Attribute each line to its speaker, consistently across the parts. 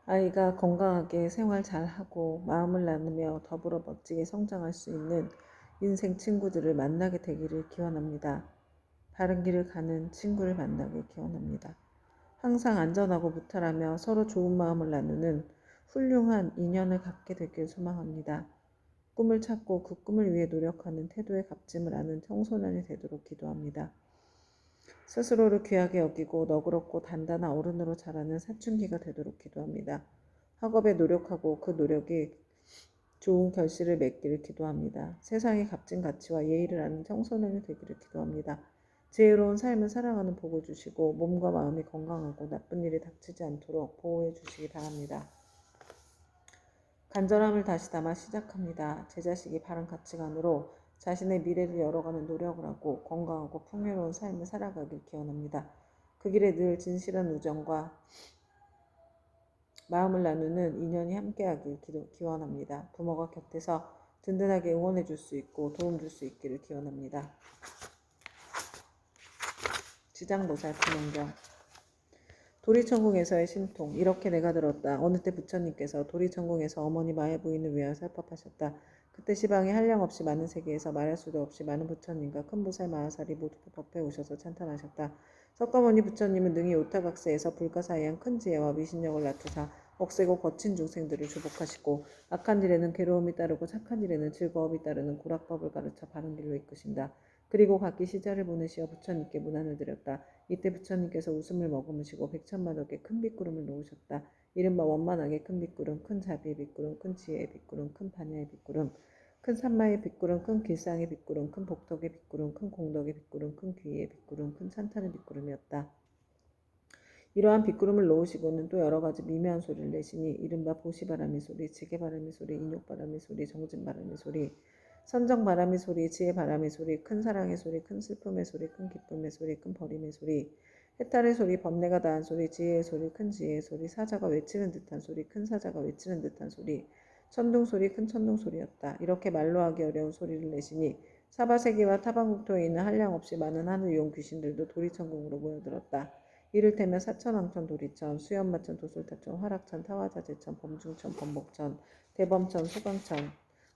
Speaker 1: 아이가 건강하게 생활 잘하고 마음을 나누며 더불어 멋지게 성장할 수 있는 인생 친구들을 만나게 되기를 기원합니다. 바른 길을 가는 친구를 만나길 기원합니다. 항상 안전하고 무탈하며 서로 좋은 마음을 나누는 훌륭한 인연을 갖게 되길 소망합니다. 꿈을 찾고 그 꿈을 위해 노력하는 태도의 값짐을 아는 청소년이 되도록 기도합니다. 스스로를 귀하게 여기고 너그럽고 단단한 어른으로 자라는 사춘기가 되도록 기도합니다. 학업에 노력하고 그 노력이 좋은 결실을 맺기를 기도합니다. 세상의 값진 가치와 예의를 아는 청소년이 되기를 기도합니다. 지혜로운 삶을 살아가는 복을 주시고 몸과 마음이 건강하고 나쁜 일이 닥치지 않도록 보호해 주시기 바랍니다. 간절함을 다시 담아 시작합니다. 제 자식이 바른 가치관으로 자신의 미래를 열어가는 노력을 하고 건강하고 풍요로운 삶을 살아가길 기원합니다. 그 길에 늘 진실한 우정과 마음을 나누는 인연이 함께하길 기원합니다. 부모가 곁에서 든든하게 응원해 줄 수 있고 도움 줄 수 있기를 기원합니다. 지장보살 분홍경 도리천궁에서의 신통. 이렇게 내가 들었다. 어느 때 부처님께서 도리천궁에서 어머니 마의 부인을 위하여 살법하셨다. 그때 시방에 한량없이 많은 세계에서 말할 수도 없이 많은 부처님과 큰 보살 마하살이 모두 법회에 오셔서 찬탄하셨다. 석가모니 부처님은 능히 오타각세에서 불가사의한 큰 지혜와 미신력을 나타사 억세고 거친 중생들을 주복하시고 악한 일에는 괴로움이 따르고 착한 일에는 즐거움이 따르는 고락법을 가르쳐 바른 길로 이끄신다. 그리고 각기 시자를 보내시어 부처님께 문안을 드렸다. 이때 부처님께서 웃음을 머금으시고 백천만억의 큰 빗구름을 놓으셨다. 이른바 원만하게 큰 빗구름, 큰 자비의 빗구름, 큰 지혜의 빗구름, 큰 반야의 빗구름, 큰 산마의 빗구름, 큰 길상의 빗구름, 큰 복덕의 빗구름, 큰 공덕의 빗구름, 큰 귀의 빗구름, 큰 찬탄의 빗구름이었다. 이러한 빗구름을 놓으시고는 또 여러 가지 미묘한 소리를 내시니 이른바 보시바람의 소리, 지게바람의 소리, 인욕바람의 소리, 정진바람의 소리, 선정바람의 소리, 지혜바람의 소리, 큰 사랑의 소리, 큰 슬픔의 소리, 큰 기쁨의 소리, 큰 버림의 소리, 해탈의 소리, 번뇌가 다한 소리, 지혜의 소리, 큰 지혜의 소리, 사자가 외치는 듯한 소리, 큰 사자가 외치는 듯한 소리, 천둥 소리, 큰 천둥 소리였다. 이렇게 말로 하기 어려운 소리를 내시니 사바세계와 타방국토에 있는 한량없이 많은 하늘용 귀신들도 도리천궁으로 모여들었다. 이를테면 사천왕천, 도리천, 수연마천, 도솔타천, 화락천, 타화자재천, 범중천, 범복천, 대범천, 소강천,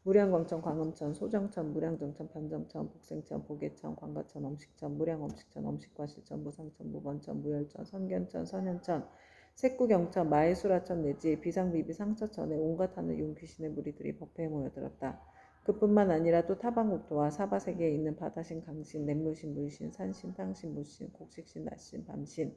Speaker 1: 무량광천, 광음천, 소정천, 무량정천, 변정천, 복생천, 보계천, 광가천, 엄식천, 무량엄식천, 엄식과실천, 무상천, 무번천, 무열천, 선견천, 선현천, 색구경천, 마해수라천 내지 비상비비 상처천에 온갖 하늘 용귀신의 무리들이 법회에 모여들었다. 그뿐만 아니라 또 타방국토와 사바세계에 있는 바다신, 강신, 냇물신, 물신, 산신, 땅신, 무신, 곡식신, 낮신, 밤신,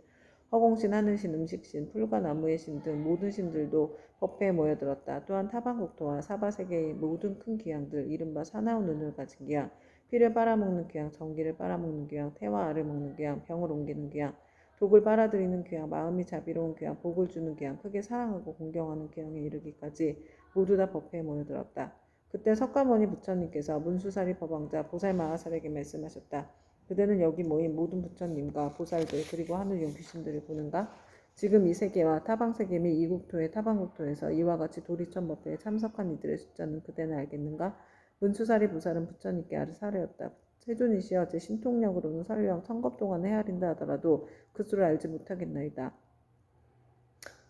Speaker 1: 허공신, 하늘신, 음식신, 풀과 나무의 신 등 모든 신들도 법회에 모여들었다. 또한 타방국토와 사바세계의 모든 큰 기양들, 이른바 사나운 눈을 가진 기양, 피를 빨아먹는 기양, 전기를 빨아먹는 기양, 태와 알을 먹는 기양, 병을 옮기는 기양, 독을 빨아들이는 기양, 마음이 자비로운 기양, 복을 주는 기양, 크게 사랑하고 공경하는 기양에 이르기까지 모두 다 법회에 모여들었다. 그때 석가모니 부처님께서 문수사리 법왕자 보살마하살에게 말씀하셨다. 그대는 여기 모인 모든 부처님과 보살들 그리고 하늘용 귀신들을 보는가? 지금 이 세계와 타방세계 및 이국토의 타방국토에서 이와 같이 도리천 법회에 참석한 이들의 숫자는 그대는 알겠는가? 문수사리 보살은 부처님께 아르사르였다. 세존이시여 제 신통력으로는 설령 천겁 동안 헤아린다 하더라도 그 수를 알지 못하겠나이다.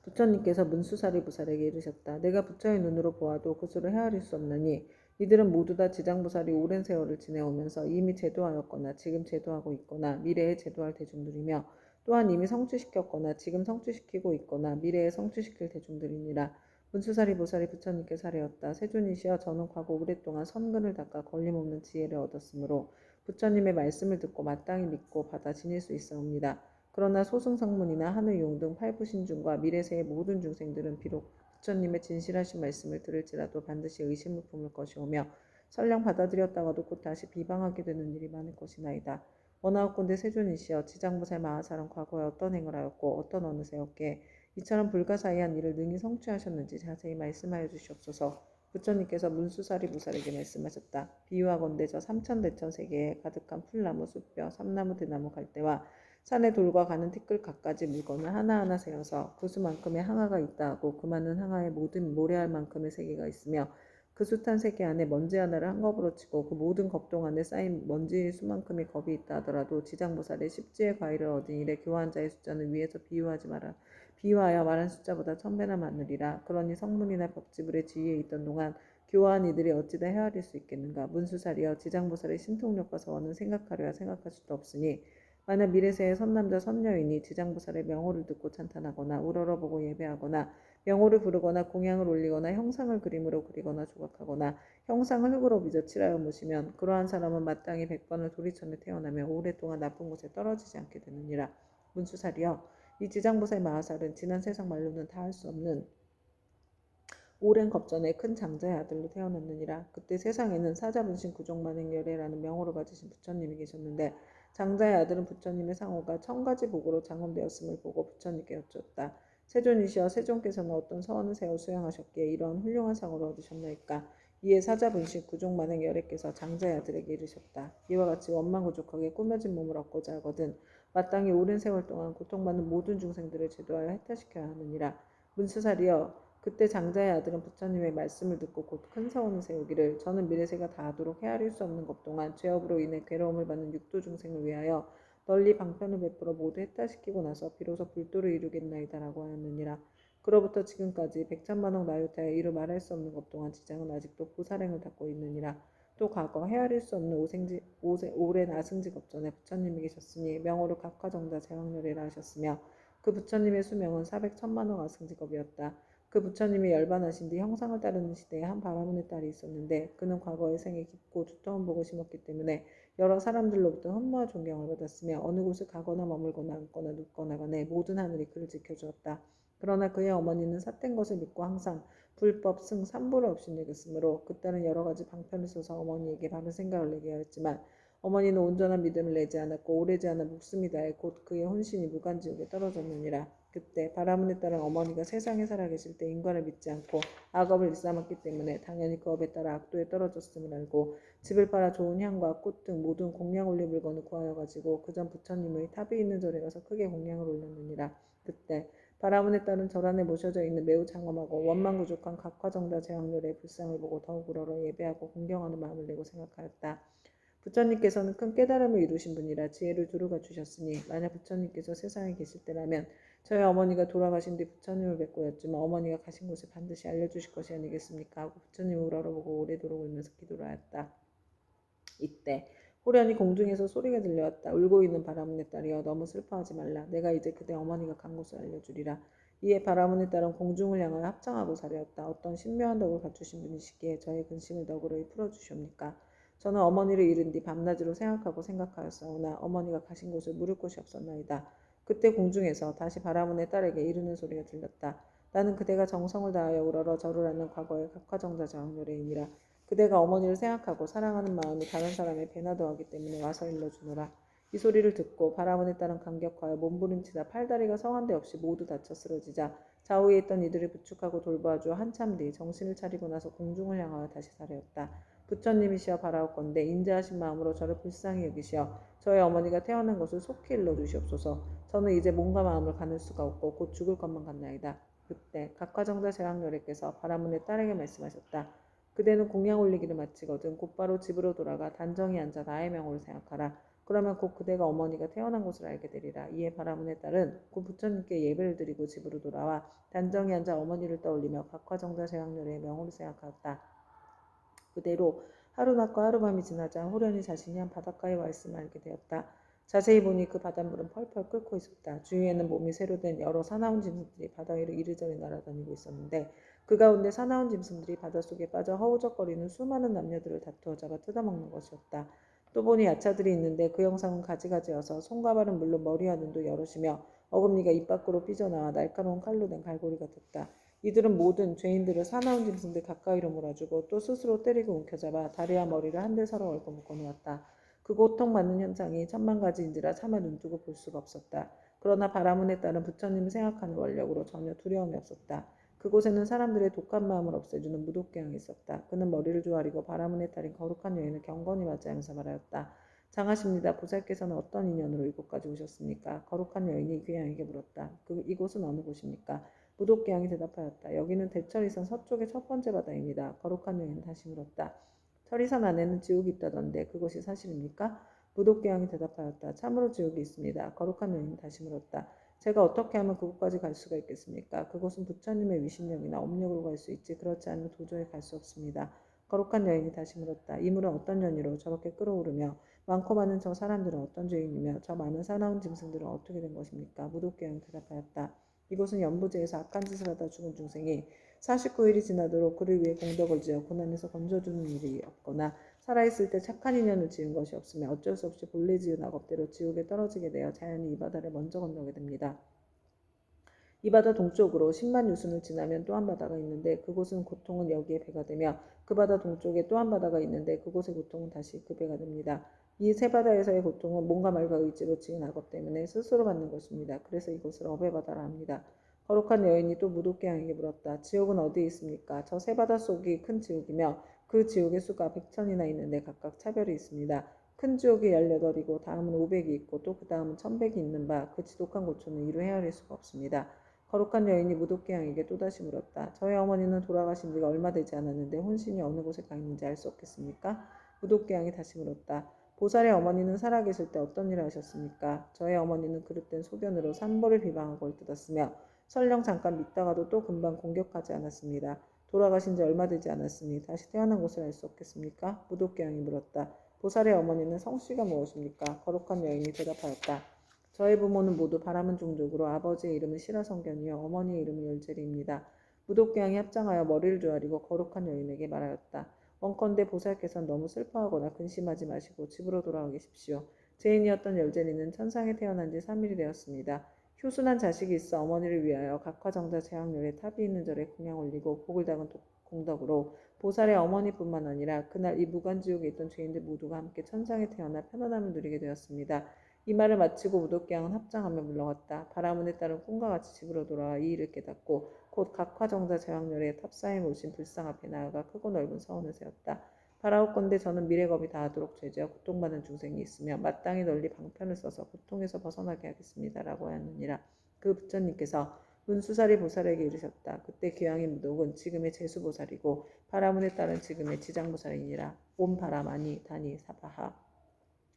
Speaker 1: 부처님께서 문수사리 보살에게 이르셨다. 내가 부처의 눈으로 보아도 그 수를 헤아릴 수 없느니 이들은 모두 다 지장보살이 오랜 세월을 지내오면서 이미 제도하였거나 지금 제도하고 있거나 미래에 제도할 대중들이며 또한 이미 성취시켰거나 지금 성취시키고 있거나 미래에 성취시킬 대중들이니라. 문수사리 보살이 부처님께 사례었다. 세존이시여 저는 과거 오랫동안 선근을 닦아 걸림없는 지혜를 얻었으므로 부처님의 말씀을 듣고 마땅히 믿고 받아 지닐 수 있사옵니다. 그러나 소승성문이나 하늘용 등 팔부신중과 미래세의 모든 중생들은 비록 부처님의 진실하신 말씀을 들을지라도 반드시 의심을 품을 것이오며 설령 받아들였다가도 곧 다시 비방하게 되는 일이 많을 것이나이다. 원하옵건대 세존이시여 지장보살 마하살은 과거에 어떤 행을 하였고 어떤 어느 세였기에 이처럼 불가사의한 일을 능히 성취하셨는지 자세히 말씀하여 주시옵소서. 부처님께서 문수사리 보살에게 말씀하셨다. 비유하건대 저 삼천대천 세계에 가득한 풀나무, 숲뼈, 삼나무, 대나무, 갈대와 산의 돌과 가는 티끌 갖가지 물건을 하나하나 세어서 그 수만큼의 항아가 있다 하고 그 많은 항아에 모든 모래알 만큼의 세계가 있으며 그 숱한 세계 안에 먼지 하나를 한꺼번에 치고 그 모든 겁동 안에 쌓인 먼지 수만큼의 겁이 있다 하더라도 지장보살의 십지의 과일을 얻은 일에 교화한 자의 숫자는 위에서 비유하여 말한 숫자보다 1000배나 많으리라. 그러니 성문이나 벽지불의 지위에 있던 동안 교화한 이들이 어찌다 헤아릴 수 있겠는가. 문수살이여 지장보살의 신통력과 서원은 생각하려야 생각할 수도 없으니 만약 미래세의 선남자 선녀인이 지장보살의 명호를 듣고 찬탄하거나 우러러보고 예배하거나 명호를 부르거나 공양을 올리거나 형상을 그림으로 그리거나 조각하거나 형상을 흙으로 빚어 칠하여 모시면 그러한 사람은 마땅히 100번을 도리천에 태어나며 오랫동안 나쁜 곳에 떨어지지 않게 되느니라. 문수살이여 이 지장보살 마하살은 지난 세상 말로는 다 할 수 없는 오랜 겁전에 큰 장자의 아들로 태어났느니라. 그때 세상에는 사자분신 구종만행열애라는 명호를 가지신 부처님이 계셨는데 장자의 아들은 부처님의 상호가 1000가지 복으로 장엄되었음을 보고 부처님께 여쭈었다. 세존이시여 세존께서는 어떤 서원을 세워 수행하셨기에 이러한 훌륭한 상호를 얻으셨나이까. 이에 사자분신 구종만행열애께서 장자의 아들에게 이르셨다. 이와 같이 원망구족하게 꾸며진 몸을 얻고자 하거든 마땅히 오랜 세월 동안 고통받는 모든 중생들을 제도하여 해탈시켜야 하느니라. 문수살이여 그때 장자의 아들은 부처님의 말씀을 듣고 곧 큰 서원을 세우기를 저는 미래세가 다하도록 헤아릴 수 없는 것 동안 죄업으로 인해 괴로움을 받는 육도 중생을 위하여 널리 방편을 베풀어 모두 해탈시키고 나서 비로소 불도를 이루겠나이다라고 하였느니라. 그로부터 지금까지 백천만억 나요타에 이루 말할 수 없는 것 동안 지장은 아직도 보살행을 닦고 있느니라. 또 과거 헤아릴 수 없는 오랜 아승지 겁전에 부처님이 계셨으니 명호를 각화정자 제왕열애라 하셨으며 그 부처님의 수명은 400천만억 아승지겁이었다. 그 부처님이 열반하신 뒤 형상을 따르는 시대에 한 바라문의 딸이 있었는데 그는 과거의 생에 깊고 두터운 복을 심었기 때문에 여러 사람들로부터 흠모와 존경을 받았으며 어느 곳을 가거나 머물거나 앉거나 눕거나 간에 모든 하늘이 그를 지켜주었다. 그러나 그의 어머니는 삿된 것을 믿고 항상 불법, 승, 삼보를 없이 여겼으므로 그 딸은 여러 가지 방편을 써서 어머니에게 바른 생각을 내게 하였지만 어머니는 온전한 믿음을 내지 않았고 오래지 않아 목숨이 다해 곧 그의 혼신이 무간지옥에 떨어졌느니라. 그때 바라문에 따른 어머니가 세상에 살아계실 때 인간을 믿지 않고 악업을 일삼았기 때문에 당연히 그 업에 따라 악도에 떨어졌음을 알고 집을 팔아 좋은 향과 꽃 등 모든 공양 올릴 물건을 구하여 가지고 그전 부처님의 탑이 있는 절에 가서 크게 공양을 올렸느니라. 그때 바라문에 따른 절 안에 모셔져 있는 매우 장엄하고 원망구족한 각화정자 제왕열의 불상을 보고 더욱 우러러 예배하고 공경하는 마음을 내고 생각하였다. 부처님께서는 큰 깨달음을 이루신 분이라 지혜를 두루가 주셨으니 만약 부처님께서 세상에 계실 때라면 저희 어머니가 돌아가신 뒤 부처님을 뵙고 였지만 어머니가 가신 곳을 반드시 알려주실 것이 아니겠습니까 하고 부처님을 우러러보고 오래도록 울면서 기도를 하였다. 이때 호련히 공중에서 소리가 들려왔다. 울고 있는 바라문의 딸이여 너무 슬퍼하지 말라. 내가 이제 그대 어머니가 간 곳을 알려주리라. 이에 바라문의 딸은 공중을 향하여 합창하고 사려었다. 어떤 신묘한 덕을 갖추신 분이시기에 저의 근심을 너그러이 풀어주시옵니까. 저는 어머니를 잃은 뒤 밤낮으로 생각하였사오나 어머니가 가신 곳을 물을 곳이 없었나이다. 그때 공중에서 다시 바라문의 딸에게 이르는 소리가 들렸다. 나는 그대가 정성을 다하여 우러러 절을 하는 과거의 각화정자 자왕노래이니라. 그대가 어머니를 생각하고 사랑하는 마음이 다른 사람의 배나 더하기 때문에 와서 일러주노라. 이 소리를 듣고 바라문에 따른 감격하여 몸부림치다 팔다리가 성한데 없이 모두 다쳐 쓰러지자 좌우에 있던 이들을 부축하고 돌봐주어 한참 뒤 정신을 차리고 나서 공중을 향하여 다시 사려었다. 부처님이시여 바라옵건대 인자하신 마음으로 저를 불쌍히 여기시어 저의 어머니가 태어난 것을 속히 일러주시옵소서. 저는 이제 몸과 마음을 가눌 수가 없고 곧 죽을 것만 같나이다. 그때 각화정자 제왕열애께서 바라문의 딸에게 말씀하셨다. 그대는 공양 올리기를 마치거든 곧바로 집으로 돌아가 단정히 앉아 나의 명호를 생각하라. 그러면 곧 그대가 어머니가 태어난 곳을 알게 되리라. 이에 바라문의 딸은 곧 부처님께 예배를 드리고 집으로 돌아와 단정히 앉아 어머니를 떠올리며 각화정자 제왕열애의 명호를 생각하였다. 그대로 하루낮과 하루밤이 지나자 호련히 자신이 한 바닷가에 와 있음을 알게 되었다. 자세히 보니 그 바닷물은 펄펄 끓고 있었다. 주위에는 몸이 새로 된 여러 사나운 짐승들이 바다 위를 이리저리 날아다니고 있었는데 그 가운데 사나운 짐승들이 바닷속에 빠져 허우적거리는 수많은 남녀들을 다투어 잡아 뜯어먹는 것이었다. 또 보니 야차들이 있는데 그 형상은 가지가지여서 손과 발은 물론 머리와 눈도 여럿이며 어금니가 입 밖으로 삐져나와 날카로운 칼로 된 갈고리 같았다. 이들은 모든 죄인들을 사나운 짐승들 가까이로 몰아주고 또 스스로 때리고 움켜잡아 다리와 머리를 한데 서로 얽어 묶어놓았다. 그 고통받는 현장이 천만가지인지라 차마 눈뜨고 볼 수가 없었다. 그러나 바라문에 따른 부처님을 생각하는 원력으로 전혀 두려움이 없었다. 그곳에는 사람들의 독한 마음을 없애주는 무독개양이 있었다. 그는 머리를 조아리고 바라문에 따른 거룩한 여인을 경건히 맞이하면서 말하였다. 장하십니다. 보살께서는 어떤 인연으로 이곳까지 오셨습니까? 거룩한 여인이 귀양에게 물었다. 이곳은 어느 곳입니까? 무도께양이 대답하였다. 여기는 대천리선 서쪽의 첫 번째 바다입니다. 거룩한 여인은 다시 물었다. 천리선 안에는 지옥이 있다던데 그것이 사실입니까? 무도께양이 대답하였다. 참으로 지옥이 있습니다. 거룩한 여인은 다시 물었다. 제가 어떻게 하면 그곳까지 갈 수가 있겠습니까? 그곳은 부처님의 위신력이나 업력으로 갈 수 있지 그렇지 않으면 도저히 갈 수 없습니다. 거룩한 여인이 다시 물었다. 이 물은 어떤 연유로 저렇게 끓어오르며 많고 많은 저 사람들은 어떤 죄인이며 저 많은 사나운 짐승들은 어떻게 된 것입니까? 무도께양이 대답하였다. 이곳은 연부제에서 악한 짓을 하다 죽은 중생이 49일이 지나도록 그를 위해 공덕을 지어 고난에서 건져주는 일이 없거나 살아있을 때 착한 인연을 지은 것이 없으며 어쩔 수 없이 본래 지은 악업대로 지옥에 떨어지게 되어 자연히 이 바다를 먼저 건너게 됩니다. 이 바다 동쪽으로 10만 유순을 지나면 또 한 바다가 있는데 그곳은 고통은 여기에 배가 되며 그 바다 동쪽에 또 한 바다가 있는데 그곳의 고통은 다시 그 배가 됩니다. 이 세 바다에서의 고통은 몸과 말과 의지로 지은 악업 때문에 스스로 받는 것입니다. 그래서 이곳을 업의 바다라 합니다. 거룩한 여인이 또 무도께양에게 물었다. 지옥은 어디에 있습니까? 저 세 바다 속이 큰 지옥이며 그 지옥의 수가 100천이나 있는데 각각 차별이 있습니다. 큰 지옥이 18이고 다음은 500이 있고 또 그 다음은 1000백이 있는 바 그 지독한 고초는 이루 헤아릴 수가 없습니다. 거룩한 여인이 무도께양에게 또다시 물었다. 저희 어머니는 돌아가신 지가 얼마 되지 않았는데 혼신이 어느 곳에 가 있는지 알 수 없겠습니까? 무도께양이 다시 물었다. 보살의 어머니는 살아계실 때 어떤 일을 하셨습니까? 저의 어머니는 그릇된 소견으로 산보를 비방하고 옳뜯었으며 설령 잠깐 믿다가도 또 금방 공격하지 않았습니다. 돌아가신 지 얼마 되지 않았으니 다시 태어난 곳을 알 수 없겠습니까? 무도께양이 물었다. 보살의 어머니는 성씨가 무엇입니까? 거룩한 여인이 대답하였다. 저의 부모는 모두 바람은 종족으로 아버지의 이름은 시라성견이요 어머니의 이름은 열재리입니다. 무도께양이 합장하여 머리를 조아리고 거룩한 여인에게 말하였다. 원컨대 보살께서는 너무 슬퍼하거나 근심하지 마시고 집으로 돌아가 계십시오. 죄인이었던 열재리는 천상에 태어난 지 3일이 되었습니다. 효순한 자식이 있어 어머니를 위하여 각화정자 재앙렬에 탑이 있는 절에 궁양 올리고 복을 닦은 공덕으로 보살의 어머니뿐만 아니라 그날 이 무간지옥에 있던 죄인들 모두가 함께 천상에 태어나 편안함을 누리게 되었습니다. 이 말을 마치고 무도께양은 합장하며 물러갔다. 바라문에 따른 꿈과 같이 집으로 돌아와 이 일을 깨닫고 곧 각화정자 제왕렬에 탑사에 모신 불상 앞에 나아가 크고 넓은 서원을 세웠다. 바라옵건대 저는 미래겁이 다하도록 죄지어 고통받는 중생이 있으며 마땅히 널리 방편을 써서 고통에서 벗어나게 하겠습니다. 라고 하였느니라. 그 부처님께서 문수사리 보살에게 이르셨다. 그때 귀양의 무독은 지금의 제수보살이고 바라문에 따른 지금의 지장보살이니라. 온 바람 아니 다니 사바하.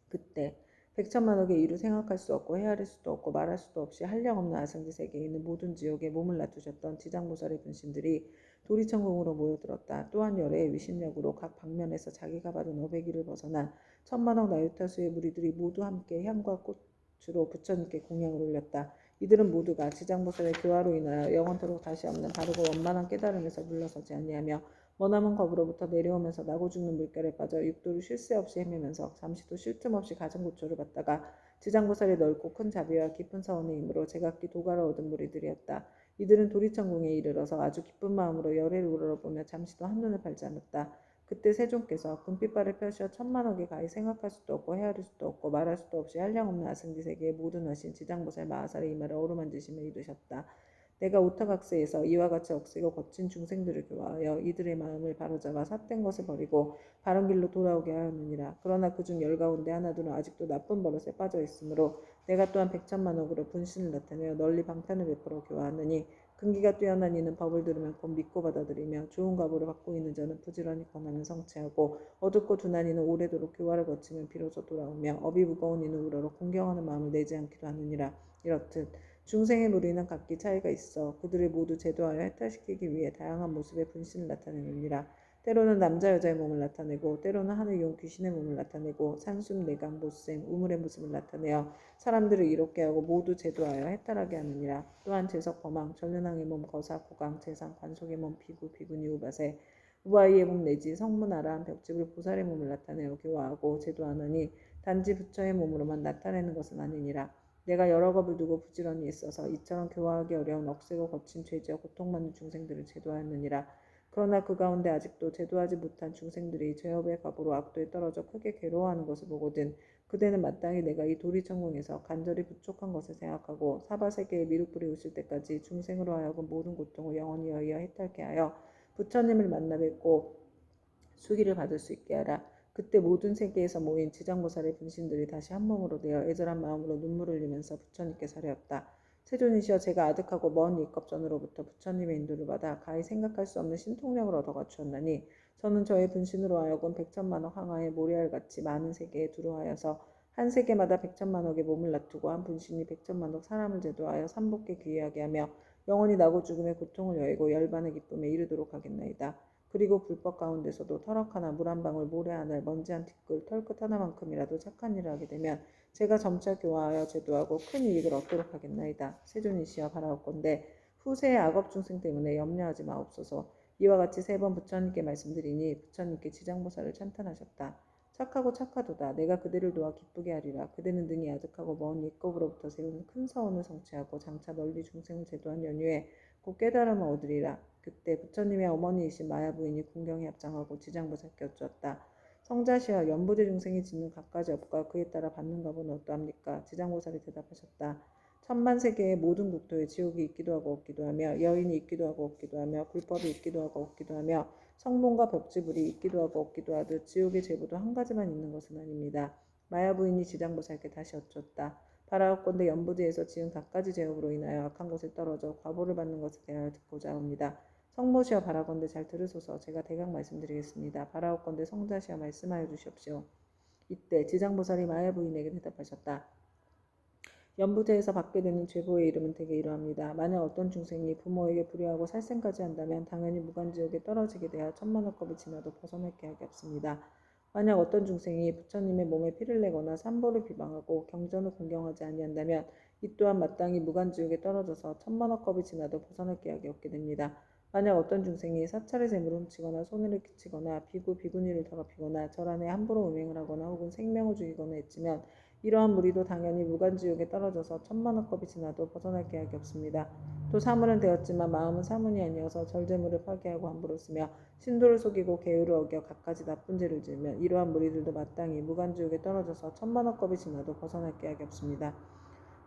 Speaker 1: 그때 백천만억의 이루 생각할 수 없고 헤아릴 수도 없고 말할 수도 없이 한량없는 아성지 세계에 있는 모든 지옥에 몸을 놔두셨던 지장보살의 분신들이 도리천궁으로 모여들었다. 또한 열의 위신력으로 각 방면에서 자기가 받은 어배기를 벗어난 천만억 나유타수의 무리들이 모두 함께 향과 꽃으로 부처님께 공양을 올렸다. 이들은 모두가 지장보살의 교화로 인하여 영원토록 다시 없는 바르고 원만한 깨달음에서 물러서지 아니하며 머나먼 겁으로부터 내려오면서 나고 죽는 물결에 빠져 육도를 쉴 새 없이 헤매면서 잠시도 쉴 틈 없이 가정고초를 받다가 지장보살의 넓고 큰 자비와 깊은 사원의 힘으로 제각기 도가를 얻은 무리들이었다. 이들은 도리천궁에 이르러서 아주 기쁜 마음으로 열애를 우러러보며 잠시도 한눈을 팔지 않았다. 그때 세종께서 금빛발을 펴시어 천만억에 가히 생각할 수도 없고 헤아릴 수도 없고 말할 수도 없이 한량없는 아승지 세계의 모든 하신 지장보살 마하살의 이마를 어루만지시며 이르셨다. 내가 오타각세에서 이와 같이 억세고 거친 중생들을 교화하여 이들의 마음을 바로잡아 삿된 것을 버리고 바른 길로 돌아오게 하였느니라. 그러나 그중 열 가운데 하나둘은 아직도 나쁜 버릇에 빠져 있으므로 내가 또한 100천만억으로 분신을 나타내어 널리 방탄을 베풀어 교화하느니 근기가 뛰어난 이는 법을 들으면 곧 믿고 받아들이며 좋은 가보를 받고 있는 자는 부지런히 권하면 성취하고 어둡고 둔한 이는 오래도록 교화를 거치면 비로소 돌아오며 업이 무거운 이는 우러러 공경하는 마음을 내지 않기도 하느니라. 이렇듯 중생의 무리는 각기 차이가 있어 그들을 모두 제도하여 해탈시키기 위해 다양한 모습의 분신을 나타내느니라. 때로는 남자 여자의 몸을 나타내고 때로는 하늘용 귀신의 몸을 나타내고 산숨 내강 보쌤 우물의 모습을 나타내어 사람들을 이롭게 하고 모두 제도하여 해탈하게 하느니라. 또한 제석 범왕 전륜왕의 몸 거사 고강 재상 관속의 몸 비구 비구니 우바세 우아이의 몸 내지 성문아람 벽집을 보살의 몸을 나타내어 교화하고 제도하느니 단지 부처의 몸으로만 나타내는 것은 아니니라. 내가 여러 겁을 두고 부지런히 있어서 이처럼 교화하기 어려운 억세고 거친 죄지어 고통받는 중생들을 제도하였느니라. 그러나 그 가운데 아직도 제도하지 못한 중생들이 죄업의 갑으로 악도에 떨어져 크게 괴로워하는 것을 보거든 그대는 마땅히 내가 이 도리천궁에서 간절히 부족한 것을 생각하고 사바세계에 미륵불이 오실 때까지 중생으로 하여금 모든 고통을 영원히 여의어 해탈케 하여 부처님을 만나 뵙고 수기를 받을 수 있게 하라. 그때 모든 세계에서 모인 지장보살의 분신들이 다시 한 몸으로 되어 애절한 마음으로 눈물을 흘리면서 부처님께 사려었다. 세존이시여 제가 아득하고 먼 이껍전으로부터 부처님의 인도를 받아 가히 생각할 수 없는 신통력을 얻어 갖추었나니 저는 저의 분신으로 하여금 백천만억 항하의 모래알같이 많은 세계에 두루하여서 한 세계마다 백천만억의 몸을 놔두고 한 분신이 백천만억 사람을 제도하여 삼복에 귀하게 하며 영원히 나고 죽음의 고통을 여의고 열반의 기쁨에 이르도록 하겠나이다. 그리고 불법 가운데서도 터럭 하나 물 한 방울 모래 하나 먼지 한 티끌 털끝 하나만큼이라도 착한 일을 하게 되면 제가 점차 교화하여 제도하고 큰 이익을 얻도록 하겠나이다. 세존이시여 바라옵건대 후세의 악업 중생 때문에 염려하지 마옵소서. 이와 같이 3번 부처님께 말씀드리니 부처님께 지장보살을 찬탄하셨다. 착하고 착하도다. 내가 그대를 도와 기쁘게 하리라. 그대는 능히 아득하고 먼 옛겁으로부터 세운 큰 서원을 성취하고 장차 널리 중생을 제도한 연후에 곧 깨달음을 얻으리라. 그때 부처님의 어머니이신 마야 부인이 궁경에 합장하고 지장보살께 여쭈었다. 성자시여 연부대 중생이 짓는 갖가지 업과 그에 따라 받는 값은 어떠합니까? 지장보살이 대답하셨다. 천만세계의 모든 국토에 지옥이 있기도 하고 없기도 하며 여인이 있기도 하고 없기도 하며 불법이 있기도 하고 없기도 하며 성문과 벽지불이 있기도 하고 없기도 하듯 지옥의 제보도 한 가지만 있는 것은 아닙니다. 마야 부인이 지장보살께 다시 여쭈었다. 바라옵건대 연부대에서 지은 갖가지 제업으로 인하여 악한 곳에 떨어져 과보를 받는 것에 대하여 듣고자 합니다. 성모시여 바라건대 잘 들으소서. 제가 대강 말씀드리겠습니다. 바라옵건대 성자시여 말씀하여 주시옵시오. 이때 지장보살이 마야 부인에게 대답하셨다. 연부대에서 받게 되는 죄보의 이름은 대개 이러합니다. 만약 어떤 중생이 부모에게 불효하고 살생까지 한다면 당연히 무간지옥에 떨어지게 되어 천만억겁이 지나도 벗어날 계약이 없습니다. 만약 어떤 중생이 부처님의 몸에 피를 내거나 삼보를 비방하고 경전을 공경하지 아니한다면 이 또한 마땅히 무간지옥에 떨어져서 천만억겁이 지나도 벗어날 계약이 없게 됩니다. 만약 어떤 중생이 사찰의 재물을 훔치거나 손해를 끼치거나 비구 비구니를 더럽히거나 절 안에 함부로 음행을 하거나 혹은 생명을 죽이거나 했지면 이러한 무리도 당연히 무간지옥에 떨어져서 천만억겁이 지나도 벗어날 계약이 없습니다. 또 사물은 되었지만 마음은 사문이 아니어서 절제물을 파괴하고 함부로 쓰며 신도를 속이고 계율을 어겨 갖가지 나쁜 죄를 지으면 이러한 무리들도 마땅히 무간지옥에 떨어져서 천만억겁이 지나도 벗어날 계약이 없습니다.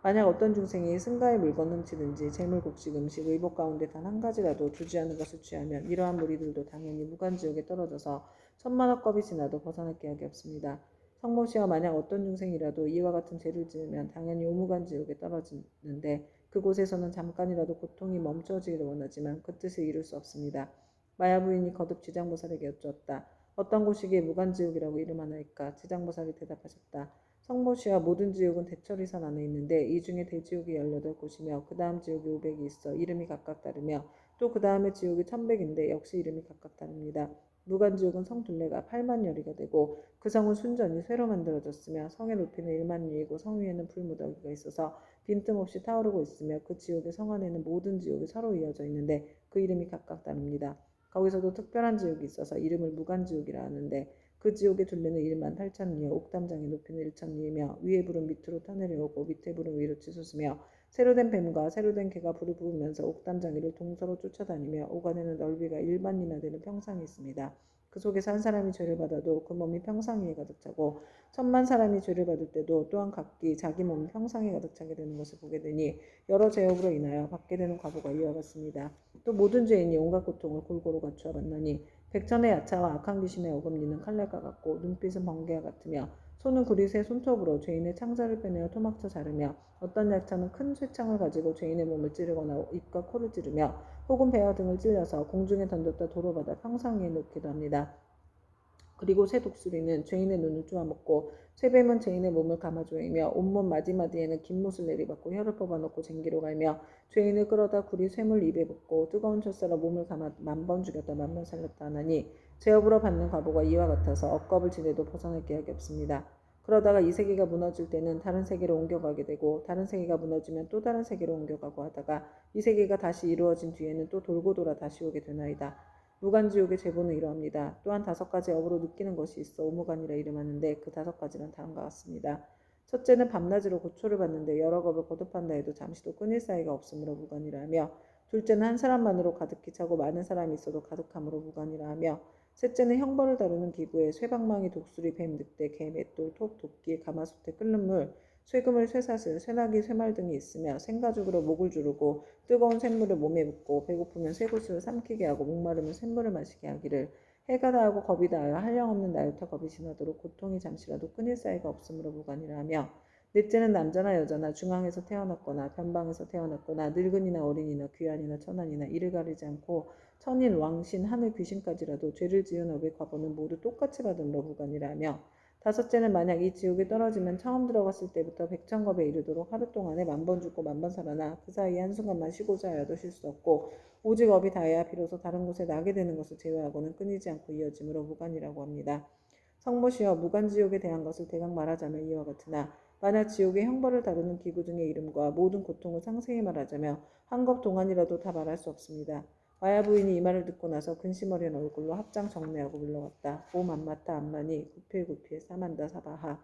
Speaker 1: 만약 어떤 중생이 승가의 물건 훔치든지 재물 곡식 음식 의복 가운데 단 한 가지라도 두지 않은 것을 취하면 이러한 무리들도 당연히 무간지옥에 떨어져서 천만억겁이 지나도 벗어날 계약이 없습니다. 성모시여 만약 어떤 중생이라도 이와 같은 죄를 지으면 당연히 오무간지옥에 떨어지는데 그곳에서는 잠깐이라도 고통이 멈춰지기를 원하지만 그 뜻을 이룰 수 없습니다. 마야 부인이 거듭 지장보살에게 여쭈었다. 어떤 곳이기에 무간지옥이라고 이름하나이까? 지장보살이 대답하셨다. 성모시와 모든 지옥은 대처리산 안에 있는데 이 중에 대지옥이 18곳이며 그 다음 지옥이 500이 있어 이름이 각각 다르며 또 그 다음에 지옥이 1100인데 역시 이름이 각각 다릅니다. 무간지옥은 성 둘레가 8만 여리가 되고 그 성은 순전히 쇠로 만들어졌으며 성의 높이는 1만 리이고 성 위에는 불무더기가 있어서 빈틈없이 타오르고 있으며 그 지옥의 성 안에는 모든 지옥이 서로 이어져 있는데 그 이름이 각각 다릅니다. 거기서도 특별한 지옥이 있어서 이름을 무간지옥이라 하는데 그 지옥의 둘레는 1만 8천리요 옥담장의 높이는 1천리이며 위에 불은 밑으로 타내려오고 밑에 불은 위로 치솟으며 새로 된 뱀과 새로 된 개가 불을 부으면서 옥담장이를 동서로 쫓아다니며 오간에는 넓이가 1만리나 되는 평상이 있습니다. 그 속에서 한 사람이 죄를 받아도 그 몸이 평상 위에 가득 차고 1000만 사람이 죄를 받을 때도 또한 각기 자기 몸이 평상에 가득 차게 되는 것을 보게 되니 여러 죄업으로 인하여 받게 되는 과보가 이와 같습니다. 또 모든 죄인이 온갖 고통을 골고루 갖추어 만나니 백천의 야차와 악한 귀신의 어금니는 칼날과 같고 눈빛은 번개와 같으며 손은 구리새 손톱으로 죄인의 창자를 빼내어 토막쳐 자르며 어떤 야차는 큰 쇠창을 가지고 죄인의 몸을 찌르거나 입과 코를 찌르며 혹은 배와 등을 찔러서 공중에 던졌다 도로받아 평상 위에 놓기도 합니다. 그리고 새 독수리는 죄인의 눈을 쪼아먹고 쇠뱀은 죄인의 몸을 감아조이며 온몸 마디마디에는 긴 못을 내리받고 혀를 뽑아놓고 쟁기로 갈며 죄인을 끌어다 구리 쇠물 입에 붓고 뜨거운 철사로 몸을 감아 1000번 죽였다 10,000번 살렸다 하나니 죄업으로 받는 과보가 이와 같아서 억겁을 지내도 벗어날 계약이 없습니다. 그러다가 이 세계가 무너질 때는 다른 세계로 옮겨가게 되고 다른 세계가 무너지면 또 다른 세계로 옮겨가고 하다가 이 세계가 다시 이루어진 뒤에는 또 돌고 돌아 다시 오게 되나이다. 무간지옥의 제보는 이러합니다. 또한 5가지 업으로 느끼는 것이 있어 오무간이라 이름하는데 그 5가지는 다음과 같습니다. 첫째는 밤낮으로 고초를 받는데 여러 겁을 거듭한다 해도 잠시도 끊일 사이가 없으므로 무간이라 하며 둘째는 한 사람만으로 가득히 차고 많은 사람이 있어도 가득함으로 무간이라 하며 셋째는 형벌을 다루는 기구에 쇠방망이, 독수리, 뱀, 늑대, 개, 맷돌, 톡, 도끼, 가마솥에 끓는 물, 쇠그물, 쇠사슬, 쇠나기, 쇠말 등이 있으며 생가죽으로 목을 주르고 뜨거운 샘물을 몸에 붓고 배고프면 쇠구슬을 삼키게 하고 목마르면 샘물을 마시게 하기를 해가 다하고 겁이 다하여 한량없는 나유타 겁이 지나도록 고통이 잠시라도 끊일 사이가 없으므로 무간이라 하며 넷째는 남자나 여자나 중앙에서 태어났거나 변방에서 태어났거나 늙은이나 어린이나 귀한이나 천한이나 이를 가리지 않고 천인, 왕신, 하늘 귀신까지라도 죄를 지은 업의 과보는 모두 똑같이 받음으로 무관이라며 다섯째는 만약 이 지옥에 떨어지면 처음 들어갔을 때부터 백천겁에 이르도록 하루 동안에 10,000번 죽고 10,000번 살아나 그 사이에 한순간만 쉬고자 하여도 쉴 수 없고 오직 업이 다해야 비로소 다른 곳에 나게 되는 것을 제외하고는 끊이지 않고 이어짐으로 무관이라고 합니다. 성모시여 무간지옥에 대한 것을 대강 말하자면 이와 같으나 만약 지옥의 형벌을 다루는 기구 중의 이름과 모든 고통을 상세히 말하자며 한겁 동안이라도 다 말할 수 없습니다. 마야 부인이 이 말을 듣고 나서 근심 어린 얼굴로 합장 정례하고 물러갔다. 오 만마타 안마니 구필구필 사만다 사바하.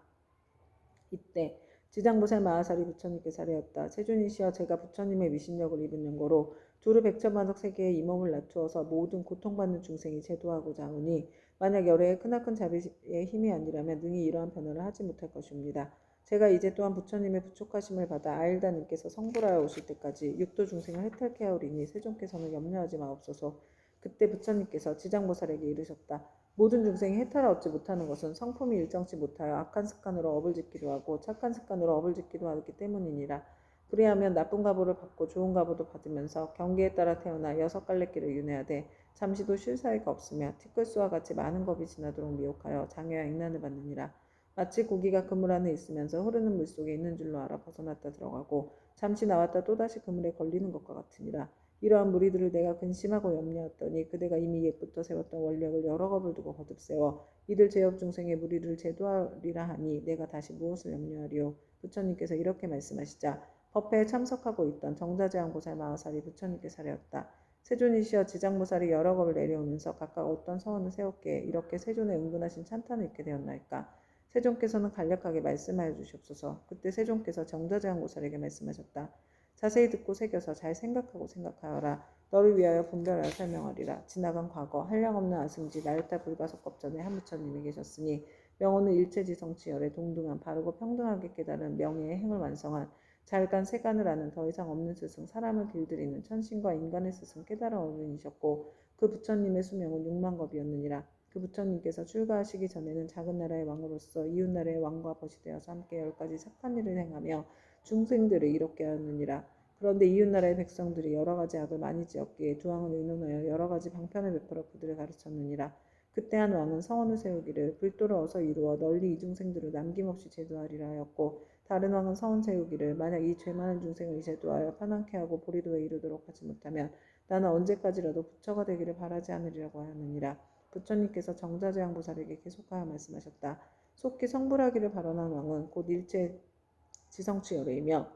Speaker 1: 이때 지장보살 마하사리 부처님께 사례였다. 세존이시여 제가 부처님의 위신력을 입은 연고로 두루 백천만억 세계에 이 몸을 낮추어서 모든 고통받는 중생이 제도하고자 하오니 만약 열애의 크나큰 자비의 힘이 아니라면 능히 이러한 변화를 하지 못할 것입니다. 제가 이제 또한 부처님의 부촉하심을 받아 아일다님께서 성불하여 오실 때까지 육도 중생을 해탈케 하오리니 세존께서는 염려하지 마옵소서. 그때 부처님께서 지장보살에게 이르셨다. 모든 중생이 해탈을 얻지 못하는 것은 성품이 일정치 못하여 악한 습관으로 업을 짓기도 하고 착한 습관으로 업을 짓기도 하기 때문이니라. 그리하면 나쁜 가보를 받고 좋은 가보도 받으면서 경계에 따라 태어나 6갈래길을 윤회하되 잠시도 쉴 사이가 없으며 티끌수와 같이 많은 겁이 지나도록 미혹하여 장애와 액난을 받느니라. 마치 고기가 그물 안에 있으면서 흐르는 물속에 있는 줄로 알아 벗어났다 들어가고 잠시 나왔다 또다시 그물에 걸리는 것과 같으니라. 이러한 무리들을 내가 근심하고 염려하더니 그대가 이미 옛부터 세웠던 원력을 여러 겁을 두고 거듭세워 이들 죄업 중생의 무리를 제도하리라 하니 내가 다시 무엇을 염려하리요. 부처님께서 이렇게 말씀하시자 법회에 참석하고 있던 정자제왕보살 마하사리 부처님께 사례었다. 세존이시여 지장보살이 여러 겁을 내려오면서 각각 어떤 서원을 세웠기에 이렇게 세존의 은근하신 찬탄을 잊게 되었나이까. 세존께서는 간략하게 말씀하여 주시옵소서. 그때 세존께서 정자제왕보살에게 말씀하셨다. 자세히 듣고 새겨서 잘 생각하고 생각하여라. 너를 위하여 분별하여 설명하리라. 지나간 과거 한량없는 아승지 나유타 불가석법 전에 한 부처님이 계셨으니 명호는 일체지성치열에 동등한 바르고 평등하게 깨달은 명예의 행을 완성한 잘간 세간을 아는 더 이상 없는 스승 사람을 길들이는 천신과 인간의 스승 깨달은 어른이셨고 그 부처님의 수명은 6만겁이었느니라. 그 부처님께서 출가하시기 전에는 작은 나라의 왕으로서 이웃나라의 왕과 벗이 되어서 함께 10가지 착한 일을 행하며 중생들을 이롭게 하느니라. 그런데 이웃나라의 백성들이 여러 가지 악을 많이 지었기에 두 왕은 의논하여 여러 가지 방편을 베풀어 그들을 가르쳤느니라. 그때 한 왕은 성원을 세우기를 불도를 어서 이루어 널리 이 중생들을 남김없이 제도하리라 하였고 다른 왕은 성원 세우기를 만약 이 죄 많은 중생을 제도하여 편안케 하고 보리도에 이르도록 하지 못하면 나는 언제까지라도 부처가 되기를 바라지 않으리라고 하느니라. 부처님께서 정자제왕보살에게 계속하여 말씀하셨다. 속히 성불하기를 발언한 왕은 곧 일체 지성치열이며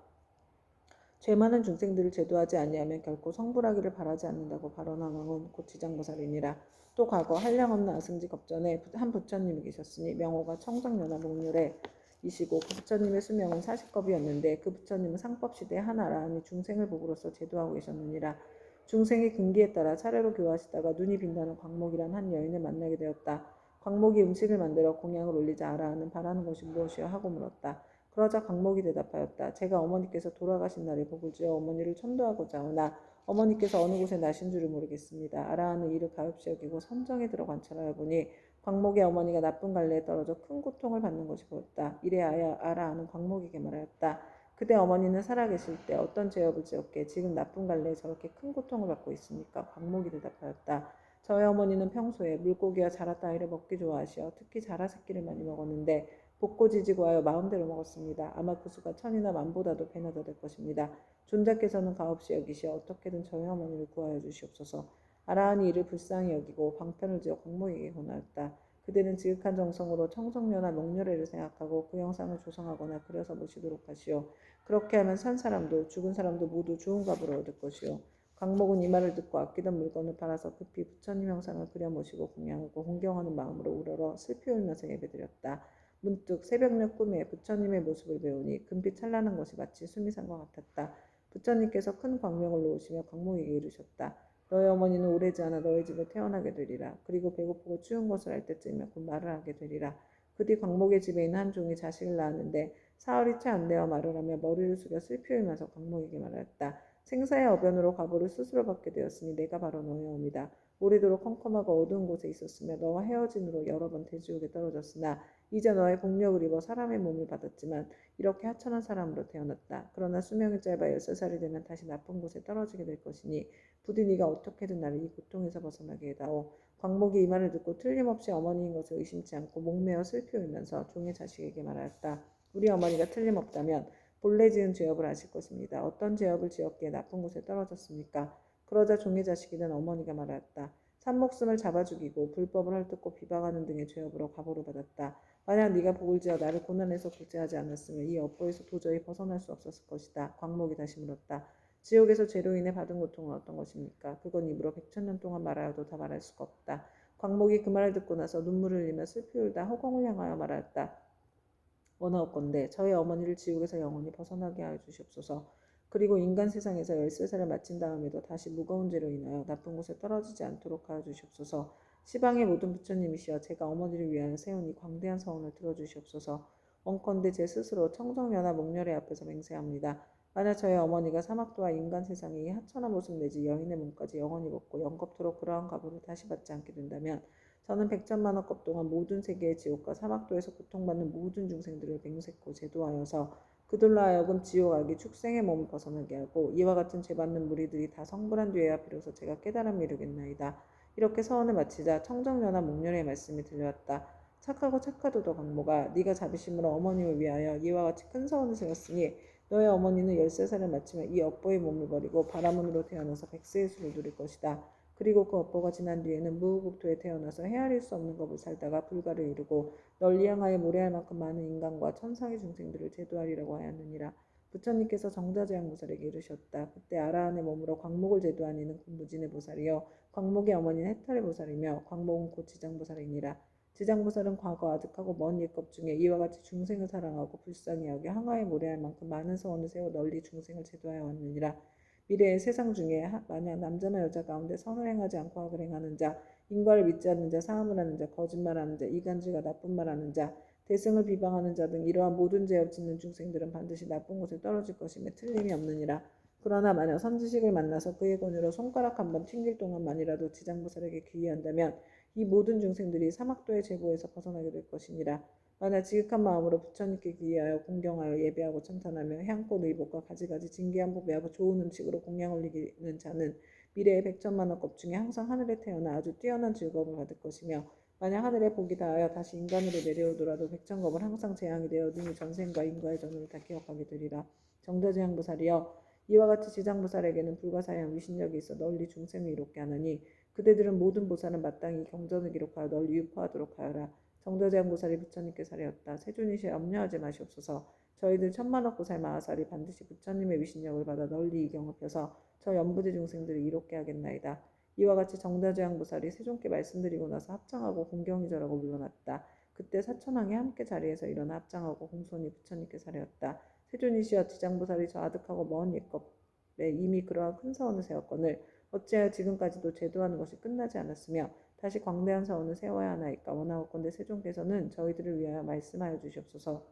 Speaker 1: 죄 많은 중생들을 제도하지 아니하면 결코 성불하기를 바라지 않는다고 발언한 왕은 곧 지장보살이니라. 또 과거 한량없는 아승지 겁전에 한 부처님이 계셨으니 명호가 청정연화 목률에 이시고 그 부처님의 수명은 40겁이었는데 그 부처님은 상법시대 하나라니 중생을 복으로서 제도하고 계셨느니라. 중생의 근기에 따라 차례로 교화하시다가 눈이 빛나는 광목이란 한 여인을 만나게 되었다. 광목이 음식을 만들어 공양을 올리자 아라하는 바라는 것이 무엇이여 하고 물었다. 그러자 광목이 대답하였다. 제가 어머니께서 돌아가신 날에 복을 지어 어머니를 천도하고자 하오나 어머니께서 어느 곳에 나신 줄을 모르겠습니다. 아라하는 이를 가엾이 여기고 선정에 들어 관찰하여 보니 광목의 어머니가 나쁜 갈래에 떨어져 큰 고통을 받는 것이 보였다. 이래 아라하는 광목에게 말하였다. 그대 어머니는 살아계실 때 어떤 죄업을 지었기에 지금 나쁜 갈래에 저렇게 큰 고통을 받고 있습니까? 광목이 대답하였다. 저희 어머니는 평소에 물고기와 자라 따위를 먹기 좋아하시어 특히 자라 새끼를 많이 먹었는데 볶고 지지고 하여 마음대로 먹었습니다. 아마 그 수가 천이나 만보다도 배나 더 될 것입니다. 존자께서는 가엾이 여기시어 어떻게든 저희 어머니를 구하여 주시옵소서. 아라한이 이를 불쌍히 여기고 방편을 지어 광목에게 권하였다. 그대는 지극한 정성으로 청성녀나 명렬애를 생각하고 그 형상을 조성하거나 그려서 모시도록 하시오. 그렇게 하면 산 사람도 죽은 사람도 모두 좋은 값을 얻을 것이오. 광목은 이 말을 듣고 아끼던 물건을 팔아서 급히 부처님 형상을 그려 모시고 공양하고 공경하는 마음으로 우러러 슬피 울면서 예배드렸다. 문득 새벽녘 꿈에 부처님의 모습을 배우니 금빛 찬란한 것이 마치 수미산과 같았다. 부처님께서 큰 광명을 놓으시며 광목에게 이르셨다. 너의 어머니는 오래지 않아 너의 집에 태어나게 되리라. 그리고 배고프고 추운 것을 알 때쯤이면 곧 말을 하게 되리라. 그 뒤 광목의 집에 있는 한 종이 자식을 낳았는데 사흘이 채 안 되어 말을 하며 머리를 숙여 슬피 울면서 광목에게 말하였다. 생사의 어변으로 과보를 스스로 받게 되었으니 내가 바로 너의 어미다. 오래도록 컴컴하고 어두운 곳에 있었으며 너와 헤어진 후로 여러 번 대지옥에 떨어졌으나 이제 너의 복력을 입어 사람의 몸을 받았지만 이렇게 하찮은 사람으로 태어났다. 그러나 수명이 짧아 13살이 되면 다시 나쁜 곳에 떨어지게 될 것이니 부디 네가 어떻게든 나를 이 고통에서 벗어나게 해다오. 광목이 이 말을 듣고 틀림없이 어머니인 것을 의심치 않고 목매어 슬피 울면서 종의 자식에게 말하였다. 우리 어머니가 틀림없다면 본래 지은 죄업을 아실 것입니다. 어떤 죄업을 지었기에 나쁜 곳에 떨어졌습니까? 그러자 종의 자식이 된 어머니가 말하였다. 산목숨을 잡아 죽이고 불법을 헐뜯고 비방하는 등의 죄업으로 가보를 받았다. 만약 네가 복을 지어 나를 고난에서 구제하지 않았으면 이 업보에서 도저히 벗어날 수 없었을 것이다. 광목이 다시 물었다. 지옥에서 죄로 인해 받은 고통은 어떤 것입니까? 그건 입으로 100,000년 동안 말하여도 다 말할 수가 없다. 광목이 그 말을 듣고 나서 눈물을 흘리며 슬피 울다 허공을 향하여 말하였다. 원하옵건대 저희 어머니를 지옥에서 영원히 벗어나게 하여 주시옵소서. 그리고 인간 세상에서 13살을 마친 다음에도 다시 무거운 죄로 인하여 나쁜 곳에 떨어지지 않도록 하여 주시옵소서. 시방의 모든 부처님이시여 제가 어머니를 위하여 세운 이 광대한 서원을 들어주시옵소서. 원컨대 제 스스로 청정면화 목렬의 앞에서 맹세합니다. 만약 저희 어머니가 사막도와 인간 세상의 이 하찮은 모습 내지 여인의 몸까지 영원히 벗고 영겁토록 그러한 가보를 다시 받지 않게 된다면 저는 100천만억 급 동안 모든 세계의 지옥과 사막도에서 고통받는 모든 중생들을 맹세코 제도하여서 그들로 하여금 지옥 악이 축생의 몸을 벗어나게 하고 이와 같은 죄받는 무리들이 다 성불한 뒤에야 비로소 제가 깨달음을 이루겠나이다. 이렇게 서원을 마치자 청정연화 목련의 말씀이 들려왔다. 착하고 착하도도 강모가 네가 자비심으로 어머님을 위하여 이와 같이 큰 서원을 세웠으니 너의 어머니는 13살을 마치면 이 업보의 몸을 버리고 바라문으로 태어나서 백세의 수를 누릴 것이다. 그리고 그 업보가 지난 뒤에는 무후국토에 태어나서 헤아릴 수 없는 법을 살다가 불가를 이루고 널리 향하여 모래할 만큼 많은 인간과 천상의 중생들을 제도하리라고 하였느니라. 부처님께서 정자제왕보살에게 이르셨다. 그때 아라한의 몸으로 광목을 제도한 이는 곧 무진의 보살이요 광목의 어머니는 해탈의 보살이며 광목은 곧 지장보살이니라. 지장보살은 과거 아득하고 먼 옛것 중에 이와 같이 중생을 사랑하고 불쌍히 여겨 항아에 모래할 만큼 많은 서원을 세워 널리 중생을 제도하여 왔느니라. 미래의 세상 중에 만약 남자나 여자 가운데 선을 행하지 않고 악을 행하는 자, 인과를 믿지 않는 자, 사함을 하는 자, 거짓말하는 자, 이간질과 나쁜 말하는 자, 대승을 비방하는 자 등 이러한 모든 죄업 짓는 중생들은 반드시 나쁜 곳에 떨어질 것임에 틀림이 없느니라. 그러나 만약 선지식을 만나서 그의 권유로 손가락 한 번 튕길 동안만이라도 지장보살에게 귀의한다면 이 모든 중생들이 사막도의 제보에서 벗어나게 될 것이니라. 만약 지극한 마음으로 부처님께 귀의하여 공경하여 예배하고 참탄하며 향꽃 의복과 가지가지 진귀한 법배하고 좋은 음식으로 공양 올리는 자는 미래의 100천만억 급 중에 항상 하늘에 태어나 아주 뛰어난 즐거움을 받을 것이며 만약 하늘에 복이 닿하여 다시 인간으로 내려오더라도 100천겁은 항상 재앙이 되어 능히 전생과 인과의 전후를 다 기억하게 되리라. 정자재앙보살이여 이와 같이 지장보살에게는 불가사의한 위신력이 있어 널리 중생을 이롭게 하느니 그대들은 모든 보살은 마땅히 경전을 기록하여 널리 유포하도록 하여라. 정자재앙보살이 부처님께 사례였다. 세존이시여 염려하지 마시옵소서. 저희들 천만억 보살 마하살이 반드시 부처님의 위신력을 받아 널리 이경을 펴서 저 연부대 중생들을 이롭게 하겠나이다. 이와 같이 정자재앙보살이 세존께 말씀드리고 나서 합장하고 공경이 절하고 물러났다. 그때 사천왕이 함께 자리에서 일어나 합장하고 공손히 부처님께 사례였다. 세존이시여 지장보살이 저 아득하고 먼 옛겁에 이미 그러한 큰 사원을 세웠거늘 어찌하여 지금까지도 제도하는 것이 끝나지 않았으며 다시 광대한 사원을 세워야 하나이까. 원하옵건대 세존께서는 저희들을 위하여 말씀하여 주시옵소서.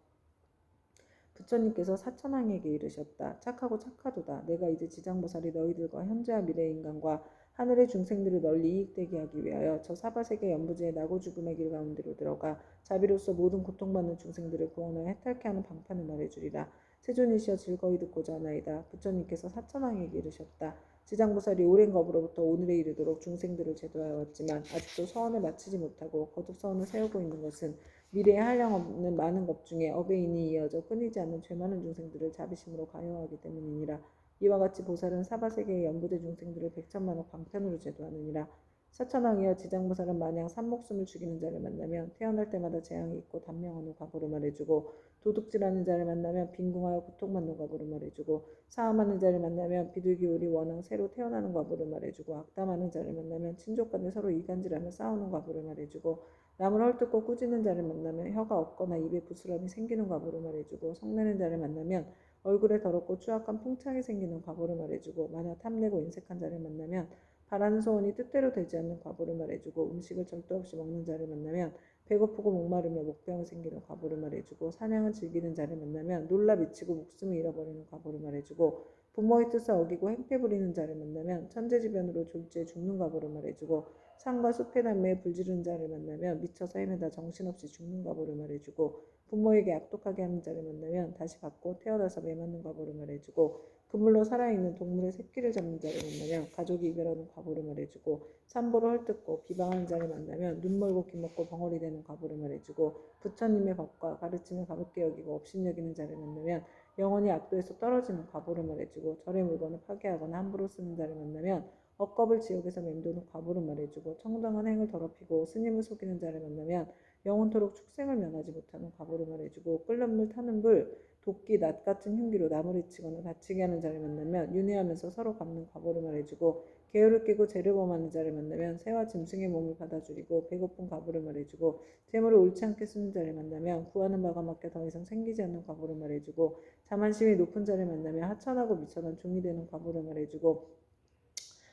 Speaker 1: 부처님께서 사천왕에게 이르셨다. 착하고 착하도다. 내가 이제 지장보살이 너희들과 현재와 미래의 인간과 하늘의 중생들을 널리 이익되게 하기 위하여 저 사바세계 연부지의 나고 죽음의 길 가운데로 들어가 자비로서 모든 고통받는 중생들을 구원하여 해탈케 하는 방판을 말해주리라. 세존이시여 즐거이 듣고자 하나이다. 부처님께서 사천왕에게 이르셨다. 지장보살이 오랜 겁으로부터 오늘에 이르도록 중생들을 제도하여 왔지만 아직도 서원을 마치지 못하고 거듭 서원을 세우고 있는 것은 미래에 한량없는 많은 것 중에 어베인이 이어져 끊이지 않는 죄 많은 중생들을 자비심으로 가요하기 때문이니라. 이와 같이 보살은 사바세계의 연부대 중생들을 100천만억 방편으로 제도하느니라. 사천왕이여 지장보살은 마냥 산목숨을 죽이는 자를 만나면 태어날 때마다 재앙이 있고 단명한 후 과거를 말해주고 도둑질하는 자를 만나면 빈궁하여 고통받는 과거를 말해주고 사함하는 자를 만나면 비둘기울이 원앙 새로 태어나는 과거를 말해주고 악담하는 자를 만나면 친족 간에 서로 이간질하며 싸우는 과거를 말해주고 남을 헐뜯고 꾸짖는 자를 만나면 혀가 없거나 입에 부스럼이 생기는 과거를 말해주고 성내는 자를 만나면 얼굴에 더럽고 추악한 풍창이 생기는 과거를 말해주고 만약 탐내고 인색한 자를 만나면 바라는 소원이 뜻대로 되지 않는 과거를 말해주고 음식을 절도 없이 먹는 자를 만나면 배고프고 목마르며 목병이 생기는 과거를 말해주고 사냥을 즐기는 자를 만나면 놀라 미치고 목숨을 잃어버리는 과거를 말해주고 부모의 뜻을 어기고 행패 부리는 자를 만나면 천재지변으로 졸지에 죽는 과보를 말해주고 산과 숲의 나무에 불지르는 자를 만나면 미쳐서 헤매다 정신없이 죽는 과보를 말해주고 부모에게 악독하게 하는 자를 만나면 다시 받고 태어나서 매맞는 과보를 말해주고 그물로 살아있는 동물의 새끼를 잡는 자를 만나면 가족이 이별하는 과보를 말해주고 산보를 헐뜯고 비방하는 자를 만나면 눈 멀고 귀 먹고 벙어리 되는 과보를 말해주고 부처님의 법과 가르침을 가볍게 여기고 업신여기는 자를 만나면 영원히 악도에서 떨어지는 과보를 말해주고 절의 물건을 파괴하거나 함부로 쓰는 자를 만나면 억겁을 지옥에서 맴도는 과보를 말해주고 청정한 행을 더럽히고 스님을 속이는 자를 만나면 영원토록 축생을 면하지 못하는 과보를 말해주고 끓는 물 타는 불 도끼 낫 같은 흉기로 나무를 치거나 다치게 하는 자를 만나면 윤회하면서 서로 갚는 과보를 말해주고 계율을 깨고 죄를 범하는 자를 만나면 새와 짐승의 몸을 받아주리고 배고픈 과보를 말해주고 재물을 옳지 않게 쓰는 자를 만나면 구하는 바가 막혀 더 이상 생기지 않는 과보를 말해주고 자만심이 높은 자를 만나면 하천하고 미천한 종이 되는 과보를 말해주고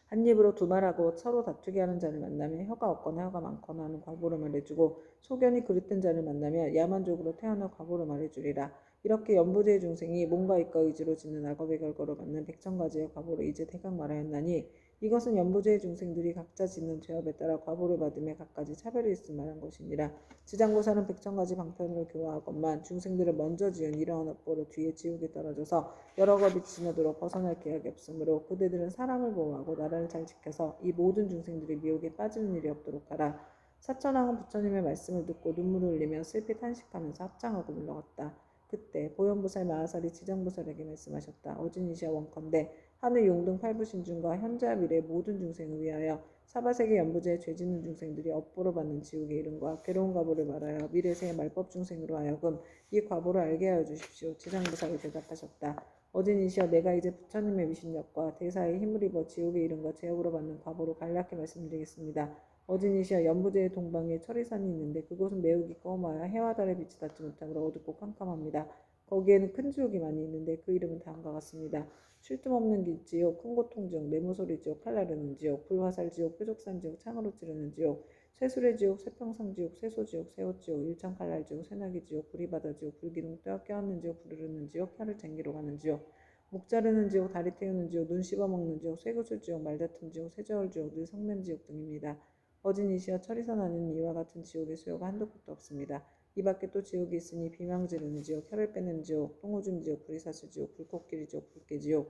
Speaker 1: 한 입으로 두말하고 서로 다투게 하는 자를 만나면 혀가 없거나 혀가 많거나 하는 과보를 말해주고 소견이 그릇된 자를 만나면 야만족으로 태어나 과보를 말해주리라. 이렇게 연부제의 중생이 몸과 입과 의지로 짓는 악업의 결과로 받는 백천가지의 과보를 이제 대강 말하였나니 이것은 연부제의 중생들이 각자 짓는 죄업에 따라 과보를 받음에 각가지 차별이 있음 말한 것이니라. 지장보살은 백천가지 방편으로 교화하건만 중생들을 먼저 지은 이러한 업보로 뒤에 지옥에 떨어져서 여러 겁이 지나도록 벗어날 계약이 없으므로 그대들은 사람을 보호하고 나라를 잘 지켜서 이 모든 중생들이 미혹에 빠지는 일이 없도록 하라. 사천왕은 부처님의 말씀을 듣고 눈물을 흘리며 슬피 탄식하면서 합장하고 물러갔다. 그때 보현보살 마하살이 지장보살에게 말씀하셨다. 어진이시여 원컨대 하늘 용등 팔부신중과 현재와 미래의 모든 중생을 위하여 사바세계 연부제에 죄짓는 중생들이 업보로 받는 지옥의 이름과 괴로운 과보를 말하여 미래세의 말법 중생으로 하여금 이 과보를 알게 하여 주십시오. 지장보살이 대답하셨다. 어진이시여 내가 이제 부처님의 위신력과 대사의 힘을 입어 지옥의 이름과 제업으로 받는 과보를 간략히 말씀드리겠습니다. 어진이시여 연부제의 동방에 철이산이 있는데 그곳은 매우 깊고 험하여 해와 달의 빛이 닿지 못하므로 어둡고 캄캄합니다. 거기에는 큰 지옥이 많이 있는데 그 이름은 다음과 같습니다. 쉴 틈 없는 지옥, 큰 고통지옥, 매무소리 지옥, 칼 나르는 지옥, 불화살 지옥, 뾰족산 지옥, 창으로 찌르는 지옥, 쇠수레 지옥, 쇠평상 지옥, 쇠소 지옥, 새옷 지옥, 일천칼날 지옥, 쇠나기 지옥, 불이바다 지옥, 불기둥 껴안는 지옥, 부르르는 지옥, 혀를 쟁기로 가는 지옥, 목 자르는 지옥, 다리 태우는 지옥, 눈 씹어먹는 지옥, 쇠구슬 지옥, 말다툼 지옥, 쇠저울 지옥, 늘 성냄 지옥 등입니다. 어진이시여 철이선 안에는 이와 같은 지옥의 수요가 한두 곳도 없습니다. 이 밖에 또 지옥이 있으니 비명 지르는 지옥, 혀를 빼는 지옥, 똥오줌 지옥, 불이사슬 지옥, 불꽃길이 지옥, 불깨지옥,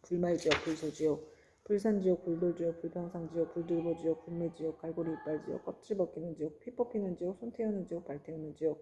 Speaker 1: 불말지옥, 불소지옥, 불산지옥, 불돌지옥, 불평상지옥, 불들보지옥, 불매지옥, 갈고리 이빨지옥, 껍질 벗기는 지옥, 피 뽑히는 지옥, 손 태우는 지옥, 발 태우는 지옥,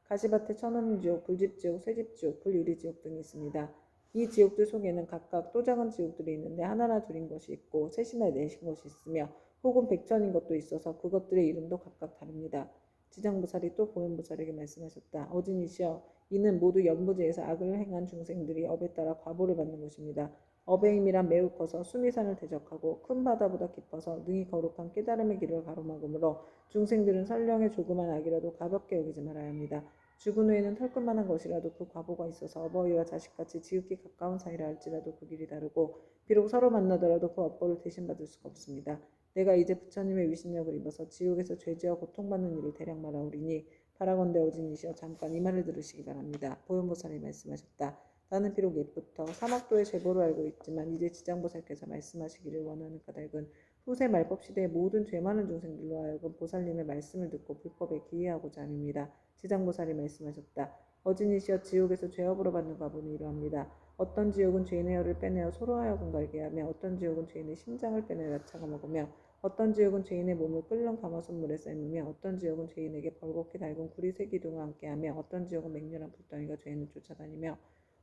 Speaker 1: 가시밭에 쳐놓는 지옥, 불집지옥, 쇠집지옥, 불유리지옥 등이 있습니다. 이 지옥들 속에는 각각 또 작은 지옥들이 있는데 하나나 둘인 것이 있고 셋이나 넷인 것이 있으며 혹은 백천인 것도 있어서 그것들의 이름도 각각 다릅니다. 지장보살이 또 보현보살에게 말씀하셨다. 어진이시여 이는 모두 연부제에서 악을 행한 중생들이 업에 따라 과보를 받는 것입니다. 업의 힘이란 매우 커서 수미산을 대적하고 큰 바다보다 깊어서 능히 거룩한 깨달음의 길을 가로막으므로 중생들은 설령의 조그만 악이라도 가볍게 여기지 말아야 합니다. 죽은 후에는 털끝만한 것이라도 그 과보가 있어서 어버이와 자식같이 지극히 가까운 사이라 할지라도 그 길이 다르고 비록 서로 만나더라도 그 업보를 대신받을 수가 없습니다. 내가 이제 부처님의 위신력을 입어서 지옥에서 죄지어 고통받는 일을 대략 말하오리니 바라건대 어진이시여 잠깐 이 말을 들으시기 바랍니다. 보현보살이 말씀하셨다. 나는 비록 옛부터 사막도의 제보를 알고 있지만 이제 지장보살께서 말씀하시기를 원하는 까닭은 후세 말법 시대의 모든 죄 많은 중생들로 하여금 보살님의 말씀을 듣고 불법에 기회하고자 함입니다. 지장보살이 말씀하셨다. 어진이시여 지옥에서 죄업으로 받는 과보는 이러합니다. 어떤 지옥은 죄인의 혀를 빼내어 소로 하여금 갈게 하며 어떤 지옥은 죄인의 심장을 빼내어 야차가 먹으며 어떤 지옥은 죄인의 몸을 끓는 가마솥물에 삶으며 어떤 지옥은 죄인에게 벌겋게 달군 구리새 기둥을 함께 하며 어떤 지옥은 맹렬한 불덩이가 죄인을 쫓아다니며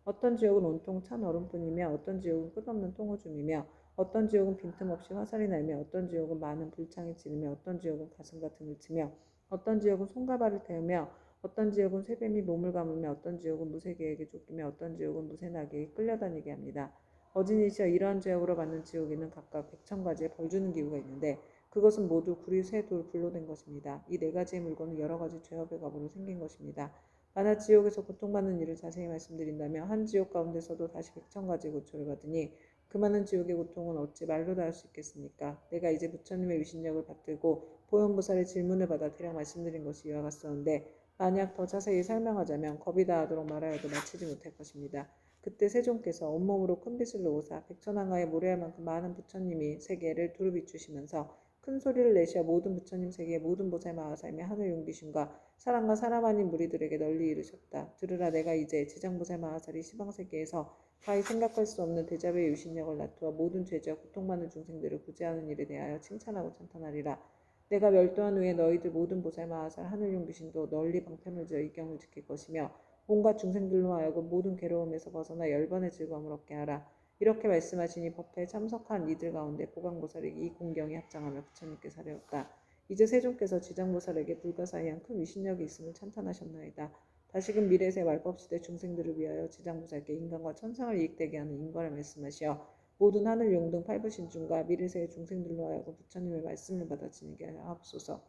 Speaker 1: 어떤 지옥은 온통 찬 얼음뿐이며 어떤 지옥은 끝없는 똥오줌이며 어떤 지옥은 빈틈없이 화살이 날며 어떤 지옥은 많은 불창이 찌르며 어떤 지옥은 가슴과 등을 치며 어떤 지옥은 손과 발을 태우며 어떤 지옥은 쇠뱀이 몸을 감으며 어떤 지옥은 무쇠개에게 쫓기며 어떤 지옥은 무쇠나귀에게 끌려다니게 합니다. 어진이시여 이러한 죄업으로 받는 지옥에는 각각 백천가지의 벌주는 기구가 있는데 그것은 모두 구리, 쇠, 돌, 불로 된 것입니다. 이 네 가지의 물건은 여러 가지 죄업의 값으로 생긴 것입니다. 만약 지옥에서 고통받는 일을 자세히 말씀드린다면 한 지옥 가운데서도 다시 백천가지의 고초를 받으니 그 많은 지옥의 고통은 어찌 말로 다 할 수 있겠습니까? 내가 이제 부처님의 위신력을 받들고 보현보살의 질문을 받아 대략 말씀드린 것이 이와 같사온데 만약 더 자세히 설명하자면 겁이 다하도록 말하여도 마치지 못할 것입니다. 그때 세존께서 온몸으로 큰 빛을 놓으사 백천왕하에 모래할 만큼 많은 부처님이 세계를 두루 비추시면서 큰 소리를 내시어 모든 부처님 세계의 모든 보살 마하사님의 하늘 용비심과 사랑과 사람 아닌 무리들에게 널리 이르셨다. 들으라, 내가 이제 지장보살 마하살이 시방세계에서 가히 생각할 수 없는 대자비의 유신력을 나투어 모든 죄지와 고통받는 중생들을 구제하는 일에 대하여 칭찬하고 찬탄하리라. 내가 멸도한 후에 너희들 모든 보살 마하살 하늘 용비신도 널리 방편을 지어 이경을 지킬 것이며 온갖 중생들로 하여금 모든 괴로움에서 벗어나 열반의 즐거움을 얻게 하라. 이렇게 말씀하시니 법회에 참석한 이들 가운데 보강보살에게 이 공경이 합장하며 부처님께 사려었다. 이제 세존께서 지장보살에게 불가사의한 큰 위신력이 있음을 찬탄하셨나이다. 다시금 미래세 말법시대 중생들을 위하여 지장보살께 인간과 천상을 이익되게 하는 인과를 말씀하시어 모든 하늘 용등 팔부신중과 미래세의 중생들로 하여금 부처님의 말씀을 받아 지니게 하옵소서.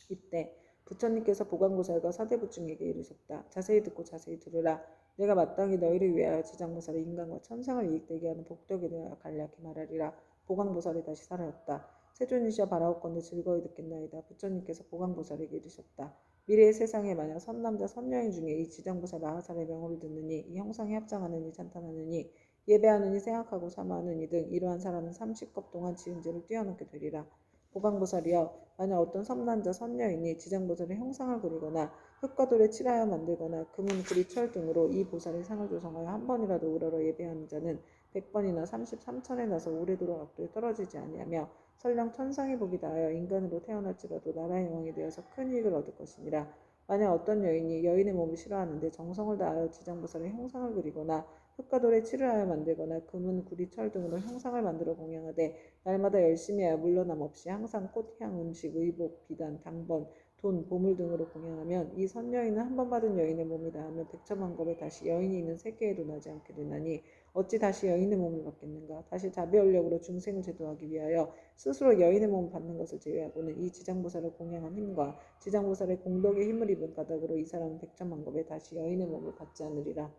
Speaker 1: 이때 부처님께서 보강보살과 사대부중에게 이르셨다. 자세히 듣고 자세히 들으라. 내가 마땅히 너희를 위하여 지장보살의 인간과 천상을 이익되게 하는 복덕에 대하여 간략히 말하리라. 보강보살이 다시 살아났다. 세존이시여 바라옵건대 즐거이 듣겠나이다. 부처님께서 보강보살에게 이르셨다. 미래의 세상에 만약 선남자 선여인 중에 이 지장보살 마하살의 명호를 듣느니 이 형상에 합장하느니 찬탄하느니 예배하느니 생각하고 사모하느니 등 이러한 사람은 30급 동안 지은 죄를 뛰어넘게 되리라. 보강보살이여, 만약 어떤 선남자 선녀인이 지장보살의 형상을 그리거나 흙과 돌에 칠하여 만들거나 금은 구리 철 등으로 이 보살의 상을 조성하여 한 번이라도 우러러 예배하는 자는 100번이나 33천에 나서 오래도록 악도에 떨어지지 아니하며 설령 천상의 복이 다하여 인간으로 태어날지라도 나라의 왕이 되어서 큰 이익을 얻을 것이니라. 만약 어떤 여인이 여인의 몸을 싫어하는데 정성을 다하여 지장보살의 형상을 그리거나 흙과 돌에 칠하여 만들거나 금은 구리 철 등으로 형상을 만들어 공양하되 날마다 열심히 하여 물러남 없이 항상 꽃, 향, 음식, 의복, 비단, 당번, 돈, 보물 등으로 공양하면 이 선여인은 한 번 받은 여인의 몸이 닿으면 백천만겁에 다시 여인이 있는 세계에도 나지 않게 되나니 어찌 다시 여인의 몸을 받겠는가. 다시 자비원력으로 중생을 제도하기 위하여 스스로 여인의 몸을 받는 것을 제외하고는 이 지장보살을 공양한 힘과 지장보살의 공덕의 힘을 입은 까닭으로 이 사람은 백천만겁에 다시 여인의 몸을 받지 않으리라.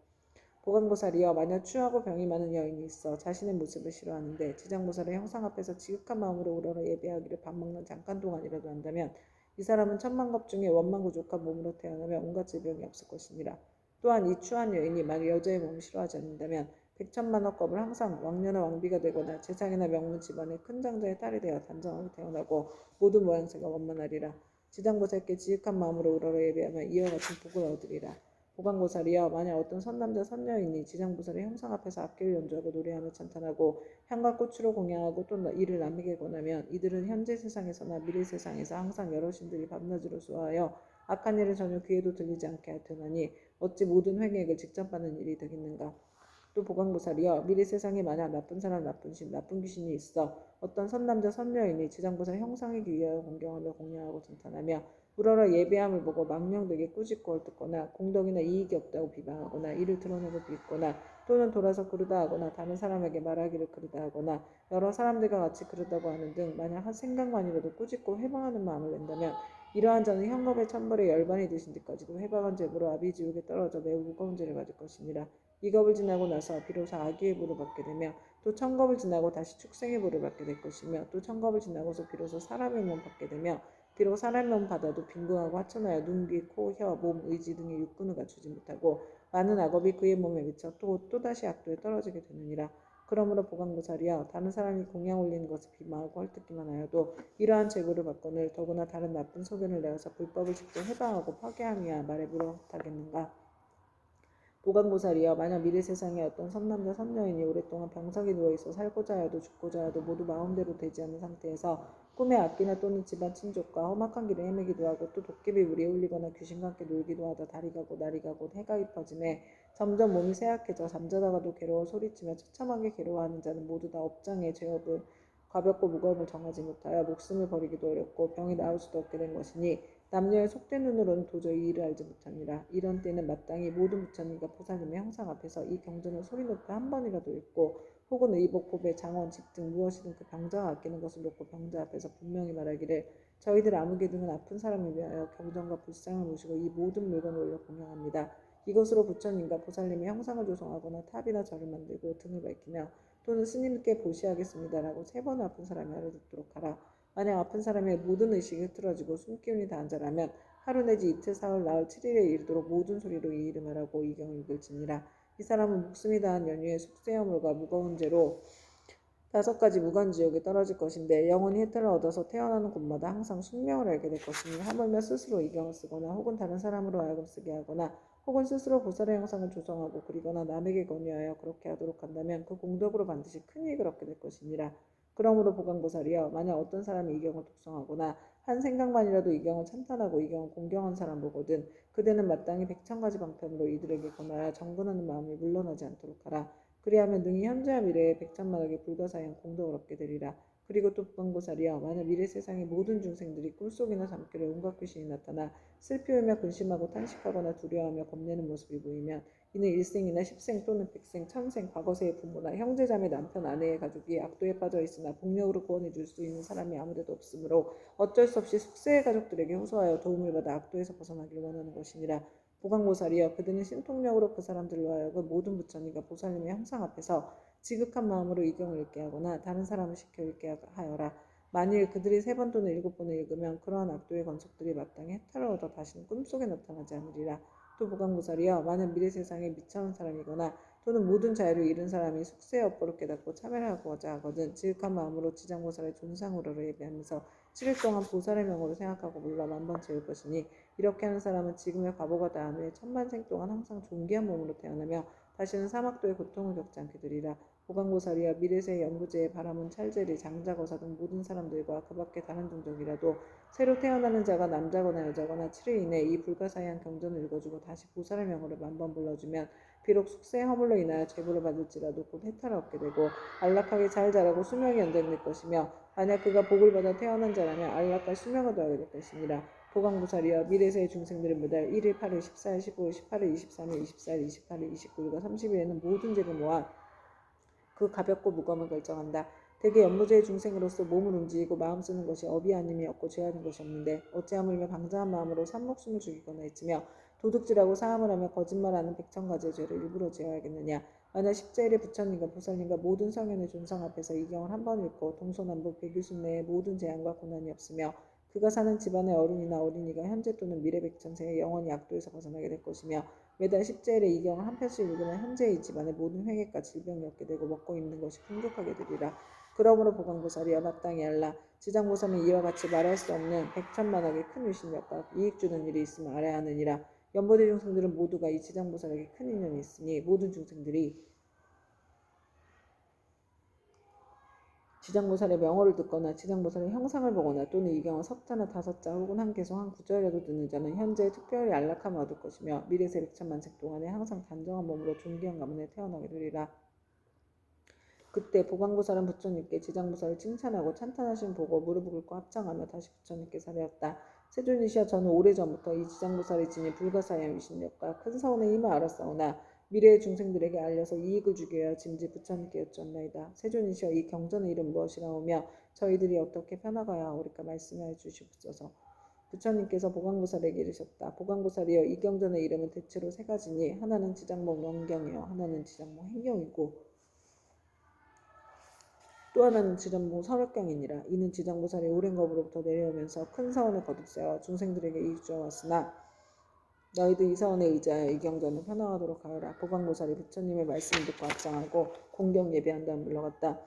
Speaker 1: 보강보살이여, 만약 추하고 병이 많은 여인이 있어 자신의 모습을 싫어하는데 지장보살의 형상 앞에서 지극한 마음으로 우러러 예배하기를 밥 먹는 잠깐 동안이라도 한다면 이 사람은 천만겁 중에 원만구족한 몸으로 태어나며 온갖 질병이 없을 것이니라. 또한 이 추한 여인이 만약 여자의 몸을 싫어하지 않는다면 백천만억 겁을 항상 왕녀나 왕비가 되거나 재상이나 명문 집안의 큰 장자의 딸이 되어 단정하게 태어나고 모든 모양새가 원만하리라. 지장보살께 지극한 마음으로 우러러 예배하며 이와 같은 복을 얻으리라. 보강보살이여, 만약 어떤 선남자 선녀인이 지장보살의 형상 앞에서 악기를 연주하고 노래하며 찬탄하고 향과 꽃으로 공양하고 또 이를 남에게 권하면 이들은 현재 세상에서나 미래 세상에서 항상 여러 신들이 밤낮으로 수하여 악한 일을 전혀 귀에도 들리지 않게 할 테나니 어찌 모든 횡액을 직접 받는 일이 되겠는가. 또 보강보살이여, 미래 세상에 만약 나쁜 사람, 나쁜 신, 나쁜 귀신이 있어 어떤 선남자 선녀인이 지장보살 형상에 위하여 공경하며 공양하고 찬탄하며 우러러 예배함을 보고 망령되게 꾸짖고 헐뜯거나 공덕이나 이익이 없다고 비방하거나 이를 드러내고 빚거나 또는 돌아서 그르다 하거나 다른 사람에게 말하기를 그르다 하거나 여러 사람들과 같이 그르다고 하는 등 만약 한 생각만이라도 꾸짖고 회방하는 마음을 낸다면 이러한 자는 현겁의 천벌에 열반이 되신 뒤까지도 회방한 죄로 아비지옥에 떨어져 매우 무거운 죄를 받을 것이니라. 이 겁을 지나고 나서 비로소 악의의 보를 받게 되며 또 천겁을 지나고 다시 축생의 보를 받게 될 것이며 또 천겁을 지나고서 비로소 사람의 몸 받게 되며 비록 사람의 몸 받아도 빈궁하고 하천하여 눈, 귀, 코, 혀, 몸, 의지 등의 육군을 갖추지 못하고 많은 악업이 그의 몸에 미쳐 또다시 악도에 떨어지게 되느니라. 그러므로 보강보살이여, 다른 사람이 공양 올리는 것을 비방하고 헐뜯기만 하여도 이러한 재고를 받거늘 더구나 다른 나쁜 소견을 내어서 불법을 직접 해방하고 파괴함이야 말해 무릇하겠는가. 보강보살이여, 만약 미래 세상에 어떤 선남자 선녀인이 오랫동안 병석에 누워있어 살고자 하여도 죽고자 하여도 모두 마음대로 되지 않는 상태에서 꿈에 악기나 또는 집안 친족과 험악한 길을 헤매기도 하고 또 도깨비 무리에 홀리거나 귀신과 함께 놀기도 하다 달이 가고 날이 가고 해가 깊어짐에 점점 몸이 쇠약해져 잠자다가도 괴로워 소리치며 처참하게 괴로워하는 자는 모두 다 업장의 죄업을 가볍고 무거움을 정하지 못하여 목숨을 버리기도 어렵고 병이 나을 수도 없게 된 것이니 남녀의 속된 눈으로는 도저히 이를 알지 못하니라. 이런 때는 마땅히 모든 부처님과 보살님의 형상 앞에서 이 경전을 소리 높여 한 번이라도 읽고 혹은 의복, 보배, 장원, 집 등 무엇이든 그 병자가 아끼는 것을 놓고 병자 앞에서 분명히 말하기를 저희들 아무개 등은 아픈 사람을 위하여 경전과 불상을 모시고 이 모든 물건을 올려 공양합니다. 이것으로 부처님과 보살님의 형상을 조성하거나 탑이나 절을 만들고 등을 밝히며 또는 스님께 보시하겠습니다라고 3번 아픈 사람이 알아듣도록 하라. 만약 아픈 사람의 모든 의식이 흐트러지고 숨기운이 다한 자라면 하루 내지 이틀, 사흘, 나흘, 7일에 이르도록 모든 소리로 이 이름 하라고 이 경을 읽을지니라. 이 사람은 목숨이 다한 연유의 숙세허물과 무거운 죄로 5가지 무간지옥에 떨어질 것인데 영원히 혜택을 얻어서 태어나는 곳마다 항상 숙명을 알게 될 것이니 하물며 스스로 이경을 쓰거나 혹은 다른 사람으로 하여금 쓰게 하거나 혹은 스스로 보살의 형상을 조성하고 그리거나 남에게 권유하여 그렇게 하도록 한다면 그 공덕으로 반드시 큰 이익을 얻게 될 것이니라. 그러므로 보강보살이여, 만약 어떤 사람이 이경을 독성하거나 한 생각만이라도 이경을 찬탄하고 이경을 공경한 사람 보거든 그대는 마땅히 100,000가지 방편으로 이들에게 권하여 정근하는 마음이 물러나지 않도록 하라. 그리하면 능히 현재와 미래의 100,000만억의 불가사의한 공덕을 얻게 되리라. 그리고 또 보강보살이여, 만약 미래 세상의 모든 중생들이 꿈속이나 잠결에 온갖 귀신이 나타나 슬피우며 근심하고 탄식하거나 두려워하며 겁내는 모습이 보이면 이는 일생이나 십생 또는 백생, 천생, 과거세의 부모나 형제, 자매, 남편, 아내의 가족이 악도에 빠져 있으나 복력으로 구원해 줄 수 있는 사람이 아무데도 없으므로 어쩔 수 없이 숙세의 가족들에게 호소하여 도움을 받아 악도에서 벗어나기를 원하는 것이니라. 보강보살이여, 그들은 신통력으로 그 사람들로 하여금 모든 부처님과 보살님의 형상 앞에서 지극한 마음으로 이경을 읽게 하거나 다른 사람을 시켜 읽게 하여라. 만일 그들이 3번 또는 7번을 읽으면 그러한 악도의 건속들이 마땅히 해탈을 얻어 다시는 꿈속에 나타나지 않으리라. 또 보강보살이여, 만약 미래 세상에 미쳐온 사람이거나 또는 모든 자유를 잃은 사람이 숙세의 업보를 깨닫고 참여하고자 하거든 지극한 마음으로 지장보살의 존상으로 예배하면서 7일 동안 보살의 명으로 생각하고 불러 만번 채울 것이니 이렇게 하는 사람은 지금의 과보가 다한 후에 천만생 동안 항상 존귀한 몸으로 태어나며 다시는 사막도의 고통을 겪지 않게 되리라. 보강보살이여, 미래세의 연구제의 바람은 찰제리, 장자거사 등 모든 사람들과 그 밖에 다른 종족이라도 새로 태어나는 자가 남자거나 여자거나 7일 이내에 이 불가사의한 경전을 읽어주고 다시 보살의 명으로 만번 불러주면 비록 숙세의 허물로 인하여 제보를 받을지라도 곧 해탈을 얻게 되고 안락하게 잘 자라고 수명이 연장될 것이며 만약 그가 복을 받아 태어난 자라면 안락과 수명을 더하게 될 것이니라. 보강보살이여, 미래세의 중생들은 매달 1일, 8일, 14일, 15일, 18일, 23일, 24일, 28일, 29일과 30일에는 모든 죄를 모아 그 가볍고 무거움을 결정한다. 대개 연무제의 중생으로서 몸을 움직이고 마음 쓰는 것이 업이 아님이 없고 죄하는 것이 없는데 어찌하물며 방자한 마음으로 산목숨을 죽이거나 했으며 도둑질하고 사함을 하며 거짓말하는 100,000가지의 죄를 일부러 제어하겠느냐. 만약 십자일에 부처님과 보살님과 모든 성현의 존상 앞에서 이 경을 한 번 읽고 동서남북 100일순 내에 모든 재앙과 고난이 없으며 그가 사는 집안의 어른이나 어린이가 현재 또는 미래 백천세에 영원히 악도에서 벗어나게 될 것이며 매달 십자일에 이 경을 한 편씩 읽으면 현재 이 집안의 모든 획액과 질병이 없게 되고 먹고 입는 것이 풍족하게 되리라. 그러므로 보강보살이여, 마땅히 알라. 지장보살은 이와 같이 말할 수 없는 100,000만억의 큰 유신력과 이익 주는 일이 있으면 알아야 하느니라. 연보대 중생들은 모두가 이 지장보살에게 큰 인연이 있으니 모든 중생들이 지장보살의 명호를 듣거나 지장보살의 형상을 보거나 또는 이 경우 석자나 5자 혹은 한 개송 한 구절이라도 듣는 자는 현재 특별히 안락함을 얻을 것이며 미래세 100,000만생 동안에 항상 단정한 몸으로 존귀한 가문에 태어나게 되리라. 그때 보강보살은 부처님께 지장보살을 칭찬하고 찬탄하신 보고 무릎을 꿇고 합장하며 다시 부처님께 사례었다. 세존이시여, 저는 오래전부터 이 지장보살이 지닌 불가사의한 위신력과 큰 사원의 힘을 알았사오나 미래의 중생들에게 알려서 이익을 주기 위하여 짐짓 부처님께 여쭈었나이다. 세존이시여, 이 경전의 이름 무엇이라오며 저희들이 어떻게 편화가야 하오리까 말씀하여 주시옵소서. 부처님께서 보강보살에게 이르셨다. 보강보살이여, 이 경전의 이름은 대체로 3가지니 하나는 지장목 영경이요, 하나는 지장목 행경이고 또 하나는 지장봉 설역경이니라. 이는 지장보살이 오랜 겁으로부터 내려오면서 큰 사원을 거듭세워 중생들에게 이익 주어왔으나 너희도 이 사원에 의지하여 이 경전을 편화하도록 하여라. 보강보살이 부처님의 말씀을 듣고 합장하고 공경 예배한 다음 물러갔다.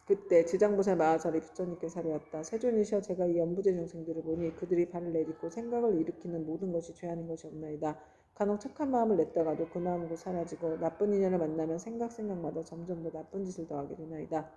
Speaker 1: 그때 지장보살 마하살이 부처님께 사례었다. 세존이시여, 제가 이 연부제 중생들을 보니 그들이 발을 내딛고 생각을 일으키는 모든 것이 죄하는 것이 없나이다. 간혹 착한 마음을 냈다가도 그 마음은 곧 사라지고 나쁜 인연을 만나면 생각마다 점점 더 나쁜 짓을 더하게 되나이다.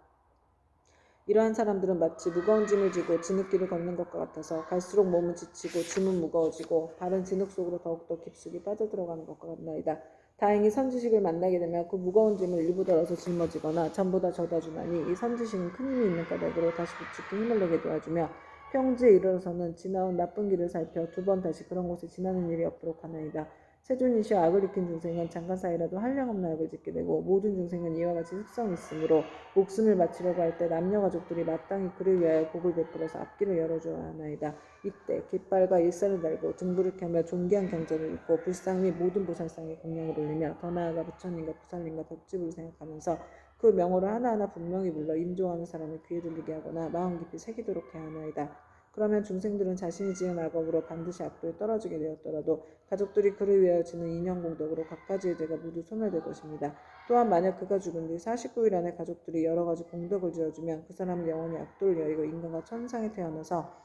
Speaker 1: 이러한 사람들은 마치 무거운 짐을 지고 진흙길을 걷는 것과 같아서 갈수록 몸은 지치고 짐은 무거워지고 발은 진흙 속으로 더욱더 깊숙이 빠져들어가는 것과 같나이다. 다행히 선지식을 만나게 되면 그 무거운 짐을 일부 덜어서 짊어지거나 전부 다 져다 주나니 이 선지식은 큰 힘이 있는 까닭으로 다시 부축해 힘을 내게 도와주며 평지에 이르러서는 지나온 나쁜 길을 살펴 2번 다시 그런 곳에 지나는 일이 없도록 하나이다. 세존이시여, 악을 익힌 중생은 잠깐 사이라도 한량없는 악을 짓게 되고 모든 중생은 이와 같이 습성이 있으므로 목숨을 바치려고 할 때 남녀 가족들이 마땅히 그를 위하여 복을 베풀어서 앞길을 열어줘야 하나이다. 이때 깃발과 일살을 달고 등불을 켜며 존귀한 경전을 읽고 불상 및 모든 보살상에 공양을 올리며 더 나아가 부처님과 보살님과 벽지부를 생각하면서 그 명호를 하나하나 분명히 불러 임종하는 사람을 귀에 들리게 하거나 마음 깊이 새기도록 해야 하나이다. 그러면 중생들은 자신이 지은 악업으로 반드시 악도에 떨어지게 되었더라도 가족들이 그를 위하여 지는 인연공덕으로 각가지의 죄가 모두 소멸될 것입니다. 또한 만약 그가 죽은 뒤 49일 안에 가족들이 여러 가지 공덕을 지어주면 그 사람은 영원히 악도를 여의고 인간과 천상에 태어나서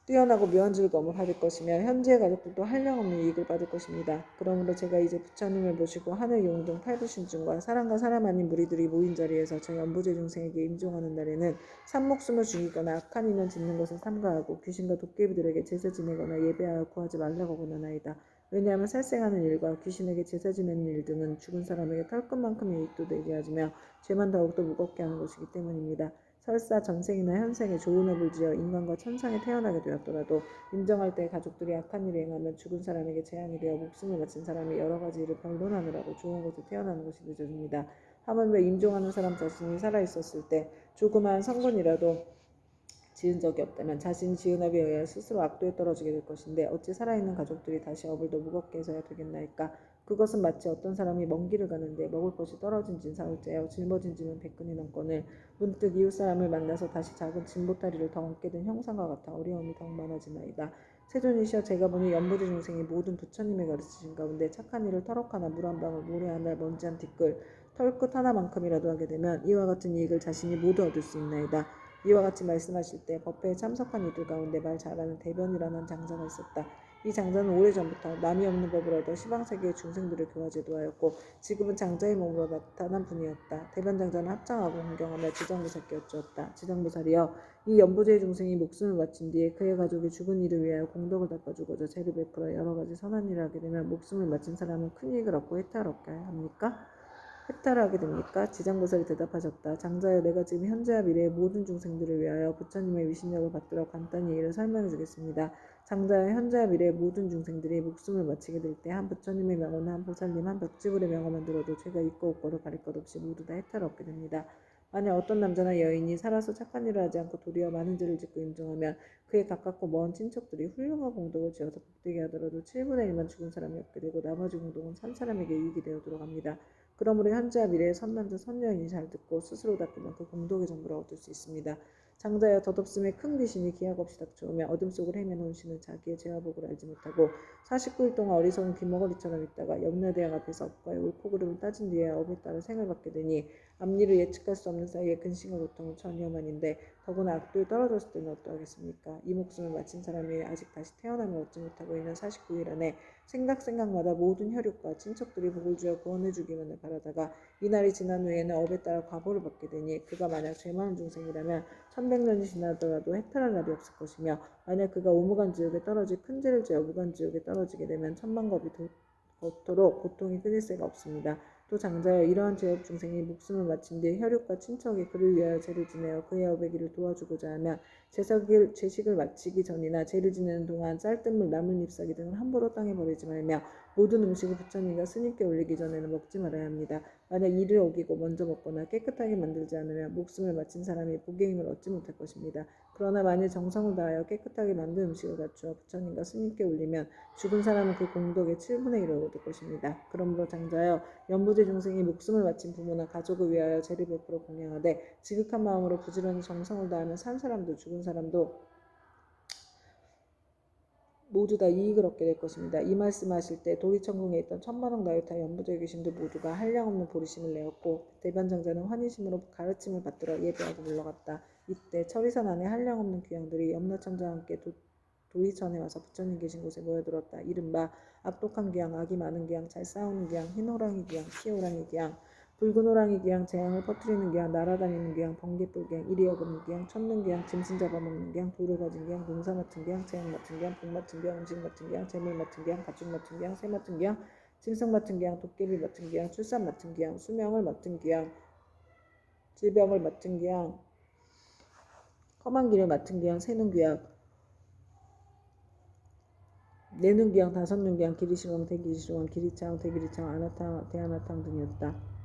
Speaker 1: 뛰어나고 묘한 즐거움을 받을 것이며 현재의 가족들도 한량없는 이익을 받을 것입니다. 그러므로 제가 이제 부처님을 모시고 하늘 용등 팔부신중과 사람과 사람 아닌 무리들이 모인 자리에서 저 연부제 중생에게 임종하는 날에는 산목숨을 죽이거나 악한 인을 짓는 것을 삼가하고 귀신과 도깨비들에게 제사 지내거나 예배하여 구하지 말라고 권하나이다. 왜냐하면 살생하는 일과 귀신에게 제사 지내는 일 등은 죽은 사람에게 털끝만큼의 이익도 되게 하지며 죄만 더욱더 무겁게 하는 것이기 때문입니다. 설사 전생이나 현생에 좋은 업을 지어 인간과 천상에 태어나게 되었더라도 임정할 때 가족들이 악한 일을 행하면 죽은 사람에게 재앙이 되어 목숨을 바친 사람이 여러 가지 일을 변론하느라고 좋은 곳에 태어나는 것이 늦어집니다. 하물며 임종하는 사람 자신이 살아있었을 때 조그마한 성분이라도 지은 적이 없다면 자신이 지은 업에 의하여 스스로 악도에 떨어지게 될 것인데 어찌 살아있는 가족들이 다시 업을 더 무겁게 해서야 되겠나이까. 그것은 마치 어떤 사람이 먼 길을 가는데 먹을 것이 떨어진 진 사흘째여 짊어진 짐은 100근이 넘거늘 문득 이웃 사람을 만나서 다시 작은 짐보따리를 더 얹게 된 형상과 같아 어려움이 더욱 많아지나이다. 세존이시여, 제가 보니 연부제 중생이 모든 부처님의 가르치신 가운데 착한 일을 터럭 하나 물 한 방울 모래 한 알 먼지 한 티끌 털끝 하나만큼이라도 하게 되면 이와 같은 이익을 자신이 모두 얻을 수 있나이다. 이와 같이 말씀하실 때 법회에 참석한 이들 가운데 말 잘하는 대변이라는 장자가 있었다. 이 장자는 오래전부터 남이 없는 법을 얻어 시방세계의 중생들을 교화제도하였고 지금은 장자의 몸으로 나타난 분이었다. 대변 장자는 합장하고 공경하며 지정보살께 여쭈었다. 지정보살이여, 이 연부제의 중생이 목숨을 바친 뒤에 그의 가족이 죽은 이를 위하여 공덕을 닦아주고자 죄를 베풀어 여러 가지 선한 일을 하게 되면 목숨을 바친 사람은 큰 이익을 얻고 혜택을 얻게 합니까? 해탈하게 됩니까? 지장보살이 대답하셨다. 장자여, 내가 지금 현재와 미래의 모든 중생들을 위하여 부처님의 위신력을 받들어 간단히 이를 설명해 주겠습니다. 장자여, 현재와 미래의 모든 중생들이 목숨을 마치게 될 때 한 부처님의 명호나 한 보살님, 한 벽지불의 명호만 들어도 죄가 있고 없고를 가릴 것 없이 모두 다 해탈을 얻게 됩니다. 만약 어떤 남자나 여인이 살아서 착한 일을 하지 않고 도리어 많은 죄를 짓고 임종하면 그의 가깝고 먼 친척들이 훌륭한 공덕을 지어서 복되게 하더라도 7분의 1만 죽은 사람이 얻게 되고 나머지 공덕은 산 사람에게 이익이 되어도록 합니다. 그러므로 현재와 미래의 선남자 선여인이 잘 듣고 스스로 닦으면 그 공덕의 정보를 얻을 수 있습니다. 장자여, 덧없음에 큰 귀신이 기약 없이 닥쳐오며 어둠 속을 헤매는 신은 자기의 죄와복을 알지 못하고 49일 동안 어리석은 귀머거리처럼 있다가 염라대왕 앞에서 업과의 옳고 그름을 따진 뒤에 업에 따라 생을 받게 되니 앞니를 예측할 수 없는 사이에 근심과 고통은 전염한인데 더구나 악도에 떨어졌을 때는 어떠하겠습니까? 이 목숨을 마친 사람이 아직 다시 태어남을 얻지 못하고 있는 49일 안에 생각마다 모든 혈육과 친척들이 복을 주어 구원해 주기만을 바라다가 이날이 지난 후에는 업에 따라 과보를 받게 되니 그가 만약 죄 많은 중생이라면 1100년이 지나더라도 해탈할 날이 없을 것이며 만약 그가 오무간지옥에 떨어질 큰 죄를 지어 무간지옥에 떨어지게 되면 천만겁이 걷도록 고통이 끊일 새가 없습니다. 또 장자여, 이러한 죄업 중생이 목숨을 마친 뒤 혈육과 친척이 그를 위하여 죄를 지내어 그의 업의 길을 도와주고자 하면 제식을 마치기 전이나 죄를 지내는 동안 쌀뜨물, 나물 잎사귀 등을 함부로 땅에 버리지 말며 모든 음식을 부처님과 스님께 올리기 전에는 먹지 말아야 합니다. 만약 이를 어기고 먼저 먹거나 깨끗하게 만들지 않으면 목숨을 마친 사람이 복의 힘을 얻지 못할 것입니다. 그러나 만일 정성을 다하여 깨끗하게 만든 음식을 갖추어 부처님과 스님께 올리면 죽은 사람은 그 공덕의 7분의 1을 얻을 것입니다. 그러므로 장자여, 연부제 중생이 목숨을 바친 부모나 가족을 위하여 죄를 베풀어 공양하되 지극한 마음으로 부지런히 정성을 다하면 산 사람도 죽은 사람도 모두 다 이익을 얻게 될 것입니다. 이 말씀하실 때 도리천궁에 있던 천만억 나유타 연부제 귀신들 모두가 한량없는 보리심을 내었고 대변장자는 환희심으로 가르침을 받들어 예배하고 물러갔다. 이때 철이산 안에 한량없는 귀양들이 염라천자와 함께 도리천에 와서 부처님 계신 곳에 모여들었다. 이른바 악독한 귀양, 악이 많은 귀양, 잘 싸우는 귀양, 흰호랑이 귀양, 피호랑이 귀양, 붉은 호랑이 귀양, 재앙을 퍼뜨리는 귀양, 날아다니는 귀양, 번개불 귀양, 이리 어금니 귀양, 천능 귀양, 짐승 잡아먹는 귀양, 돌을 가진 귀양, 농사 맡은 귀양, 재앙 맡은 귀양, 복 맡은 귀양, 음식 맡은 귀양, 재물 맡은 귀양, 가축 맡은 귀양, 새 맡은 귀양, 짐승 맡은 귀양, 도깨비 맡은 귀양, 출산 맡은 귀양, 수명을 맡은 귀양, 질병을 맡은 귀양, 험한 길을 맡은 귀양, 새는 귀양, 내는 귀양, 다섯는 귀양, 기리시왕, 대기리시왕, 기리차왕, 대기리차왕, 아나탕, 대아나탕 등이었다.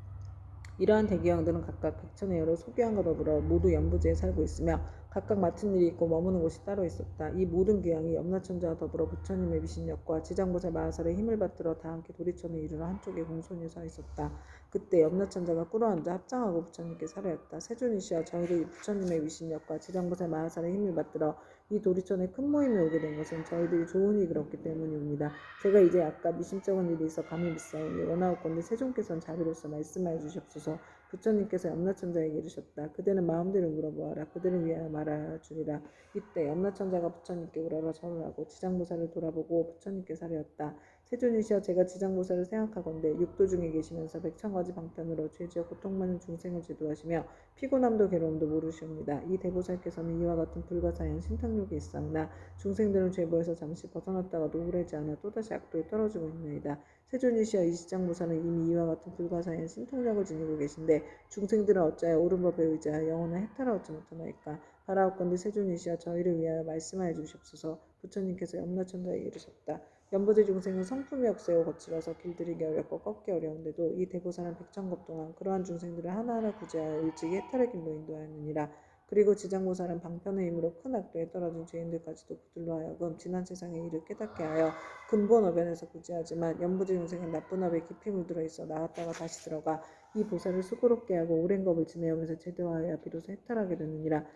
Speaker 1: 이러한 대기왕들은 각각 백천의 여러 소교왕과 더불어 모두 연부지에 살고 있으며 각각 맡은 일이 있고 머무는 곳이 따로 있었다. 이 모든 귀양이 염라천자와 더불어 부처님의 미신력과 지장보살 마하살의 힘을 받들어 다 함께 도리천에 이르러 한쪽에 공손히 서 있었다. 그때 염라천자가 꿇어앉아 합장하고 부처님께 사례했다. 세존이시여, 저희들이 부처님의 미신력과 지장보살 마하살의 힘을 받들어 이 도리천에 큰 모임에 오게 된 것은 저희들이 좋은 이익을 얻기 때문입니다. 제가 이제 아까 미심쩍은 일이 있어 감히 묻사오니 원하옵건대 세존께서는 자비로서 말씀하여 주시옵소서. 부처님께서 염라천자에게 이르셨다. 그대는 마음대로 물어보아라. 그들을 위하여 말하여 주리라. 이때 염라천자가 부처님께 우러러 절을 하고 지장보살을 돌아보고 부처님께 사례었다. 세존이시여, 제가 지장보살을 생각하건대 육도 중에 계시면서 백천가지 방편으로 죄지어 고통 많은 중생을 제도하시며 피곤함도 괴로움도 모르시옵니다. 이 대보살께서는 이와 같은 불가사의한 신탕욕이 있사오나 중생들은 죄보에서 잠시 벗어났다가도 오래지 않아 또다시 악도에 떨어지고 있나이다. 세존이시여, 이 지장보살은 이미 이와 같은 불가사의한 신탕력을 지니고 계신데 중생들은 어찌하여 옳은 법에 의지하여 영원한 해탈을 얻지 못하나이까. 바라옵건대 세존이시여, 저희를 위하여 말씀하여 주시옵소서. 부처님께서 염라천자에게 이르셨다. 연부지 중생은 성품이 억세고 거칠어서 길들이기 어렵고 꺾기 어려운데도 이 대보살은 백천급 동안 그러한 중생들을 하나하나 구제하여 일찍이 해탈의 길로 인도하였느니라. 그리고 지장보살은 방편의 힘으로 큰 악도에 떨어진 죄인들까지도 그들로 하여금 지난 세상의 일을 깨닫게 하여 근본 어변에서 구제하지만 연부지 중생은 나쁜 업에 깊이 물들어 있어 나왔다가 다시 들어가 이 보살을 수고롭게 하고 오랜 겁을 지내오면서 제도하여야 비로소 해탈하게 되느니라.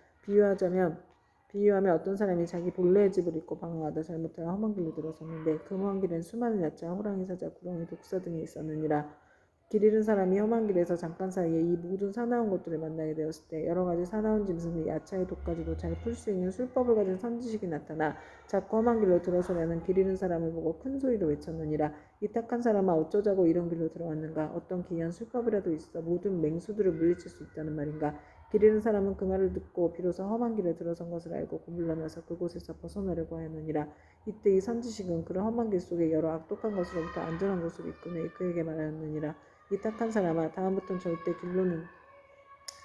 Speaker 1: 비유하면 어떤 사람이 자기 본래의 집을 잊고 방황하다 잘못하여 험한 길로 들어섰는데 그 험한 길엔 수많은 야채, 호랑이, 사자, 구렁이, 독사 등이 있었느니라. 길 잃은 사람이 험한 길에서 잠깐 사이에 이 모든 사나운 것들을 만나게 되었을 때 여러 가지 사나운 짐승이 야차의 독까지도 잘 풀 수 있는 술법을 가진 선지식이 나타나 자꾸 험한 길로 들어서려는 길 잃은 사람을 보고 큰 소리로 외쳤느니라. 이 착한 사람아, 어쩌자고 이런 길로 들어왔는가? 어떤 기이한 술법이라도 있어 모든 맹수들을 물리칠 수 있다는 말인가? 길 잃은 사람은 그 말을 듣고 비로소 험한 길에 들어선 것을 알고 고물러나서 그곳에서 벗어나려고 하느니라. 이때 이 선지식은 그런 험한 길 속에 여러 악독한 것으로부터 안전한 곳으로 이끄며 그에게 말하였느니라. 이 착한 사람아, 다음부터는